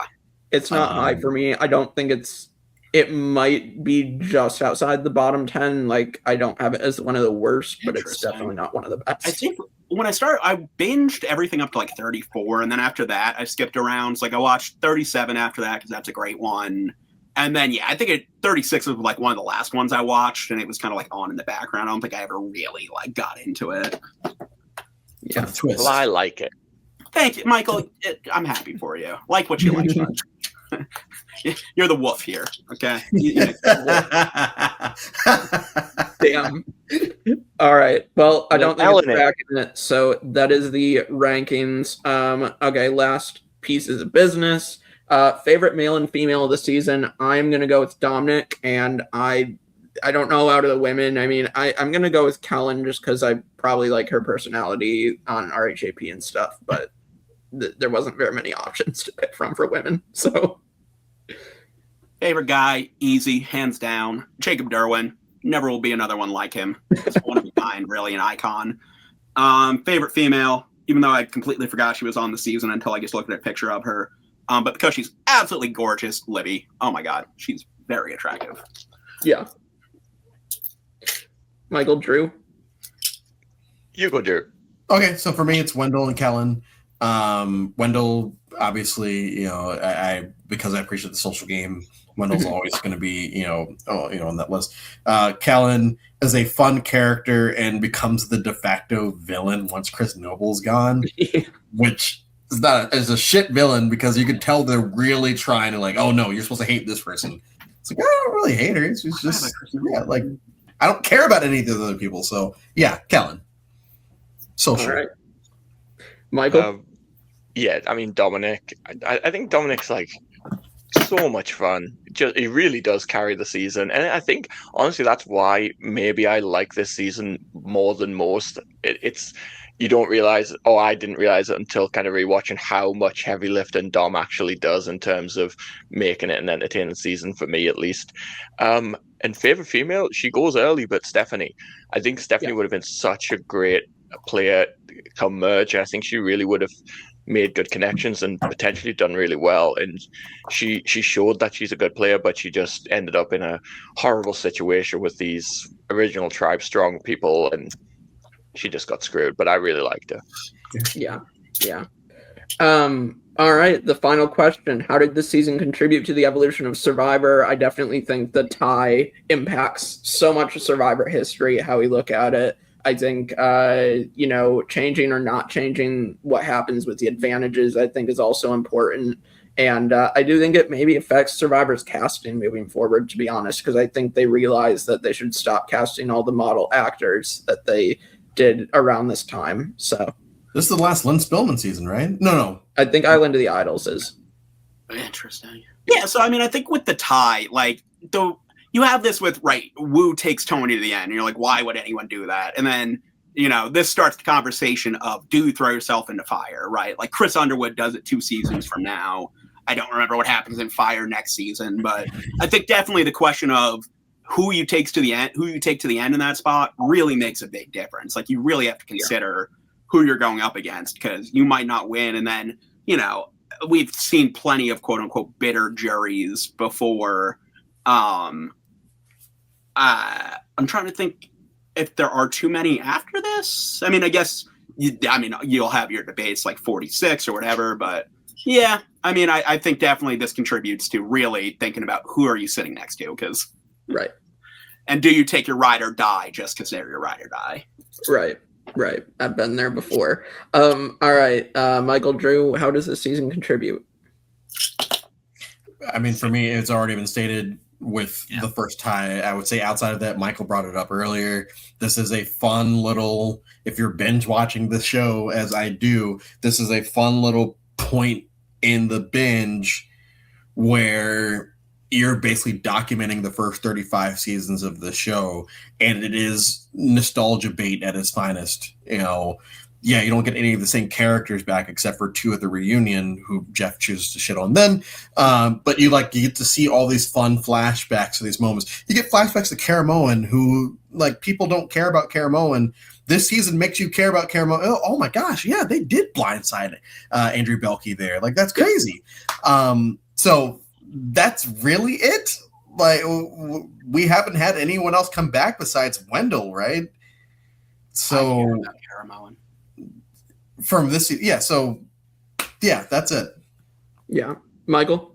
It's not high for me. I don't think it's it might be just outside the bottom 10. Like, I don't have it as one of the worst, but it's definitely not one of the best. I think when I started, I binged everything up to like 34, and then after that, I skipped around. So, like, I watched 37 after that because that's a great one. And then, yeah, I think 36 was like one of the last ones I watched, and it was kind of like on in the background. I don't think I ever really like got into it. Yeah, twist. Well, I like it. Thank you, Michael. I'm happy for you. Like what you like. You're the wolf here, okay? Damn. All right. Well, I don't think it's back in it. So that is the rankings. Okay, last pieces of business. Favorite male and female of the season. I'm gonna go with Dominic, and I don't know out of the women. I mean, I'm gonna go with Kellen just because I probably like her personality on RHAP and stuff, but there wasn't very many options to pick from for women. So favorite guy, easy, hands down. Jacob Derwin. Never will be another one like him. It's one of a kind, really, an icon. Favorite female, even though I completely forgot she was on the season until I just looked at a picture of her. But because she's absolutely gorgeous, Libby. Oh my God, she's very attractive. Yeah. Michael, Drew. You go, Drew. Okay, so for me, it's Wendell and Kellen. Wendell, obviously, I because I appreciate the social game. Wendell's always going to be, on that list. Kellen is a fun character and becomes the de facto villain once Chris Noble's gone, which is a shit villain because you can tell they're really trying to like, oh no, you're supposed to hate this person. It's like, I don't really hate her. It's just, like, I don't care about any of the other people. So yeah, Kellen. Social. All right. Michael? Yeah, I mean, Dominic. I think Dominic's like so much fun. He really does carry the season. And I think, honestly, that's why maybe I like this season more than most. It's you don't realize, I didn't realize it until kind of rewatching how much heavy lifting Dom actually does in terms of making it an entertaining season, for me at least. And favorite female, she goes early, but Stephanie. I think Stephanie would have been such a great player come merge. I think she really would have made good connections and potentially done really well. And she showed that she's a good player, but she just ended up in a horrible situation with these original Tribe Strong people, and she just got screwed. But I really liked her. Yeah. All right, the final question. How did this season contribute to the evolution of Survivor? I definitely think the tie impacts so much of Survivor history, how we look at it. I think, changing or not changing what happens with the advantages, I think, is also important. And I do think it maybe affects Survivor's casting moving forward, to be honest, because I think they realize that they should stop casting all the model actors that they did around this time. So this is the last Lynn Spillman season, right? No. I think Island of the Idols is. Interesting. Yeah, so I mean, I think with the tie, like, you have this with, right, Wu takes Tony to the end, and you're like, why would anyone do that? And then, this starts the conversation of, do you throw yourself into fire, right? Like, Chris Underwood does it 2 seasons from now. I don't remember what happens in Fire next season, but I think definitely the question of who you take to the end in that spot really makes a big difference. Like, you really have to consider who you're going up against, because you might not win. And then, we've seen plenty of quote unquote bitter juries before. I'm trying to think if there are too many after this. I mean, I guess you'll have your debates like 46 or whatever, but yeah, I mean, I think definitely this contributes to really thinking about who are you sitting next to, because right. And do you take your ride or die just because they're your ride or die? Right. I've been there before. All right, Michael, Drew, how does this season contribute? I mean, for me, it's already been stated with the first tie. I would say outside of that, Michael brought it up earlier. This is a fun little, if you're binge watching the show as I do, this is a fun little point in the binge where you're basically documenting the first 35 seasons of the show, and it is nostalgia bait at its finest. You don't get any of the same characters back except for 2 at the reunion who Jeff chooses to shit on then. But you get to see all these fun flashbacks to these moments. You get flashbacks to Caramoan, who, like, people don't care about Caramoan. This season makes you care about Caramoan. Oh my gosh, yeah, they did blindside Andrew Belke there. Like, that's crazy. So that's really it. like we haven't had anyone else come back besides Wendell, right? So from this, so that's it. Yeah, Michael.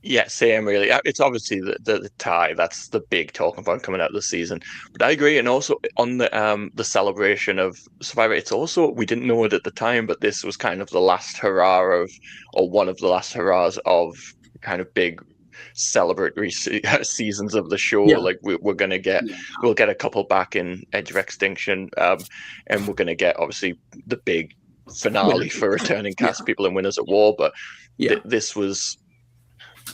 Yeah, same really. It's obviously the tie. That's the big talking point coming out of the season. But I agree, and also on the celebration of Survivor, it's also, we didn't know it at the time, but this was kind of the last hurrah or one of the last hurrahs of kind of big celebratory seasons of the show. Yeah. Like we're gonna get, we'll get a couple back in Edge of Extinction, and we're gonna get obviously the big finale for returning cast people and Winners at War. But this was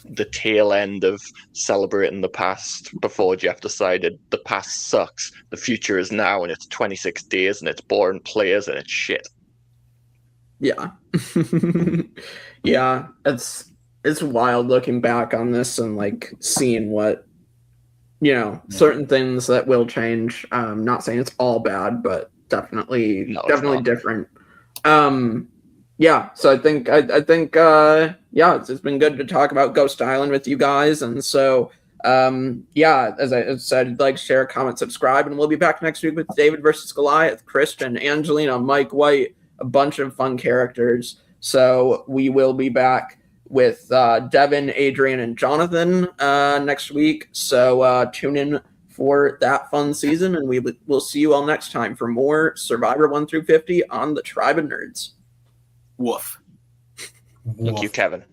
the tail end of celebrating the past before Jeff decided the past sucks, the future is now, and it's 26 days and it's boring players and it's shit. Yeah. Yeah, it's wild looking back on this and like seeing what, certain things that will change. Not saying it's all bad, but definitely different. Yeah, so I think it's been good to talk about Ghost Island with you guys, and so as I said, like, share, comment, subscribe, and we'll be back next week with David versus Goliath, Christian, Angelina, Mike White, a bunch of fun characters. So we will be back with Devin, Adrian, and Jonathan next week. So tune in for that fun season, and we'll see you all next time for more Survivor 1 through 50 on the Tribe of Nerds. Woof. Thank you, Kevin.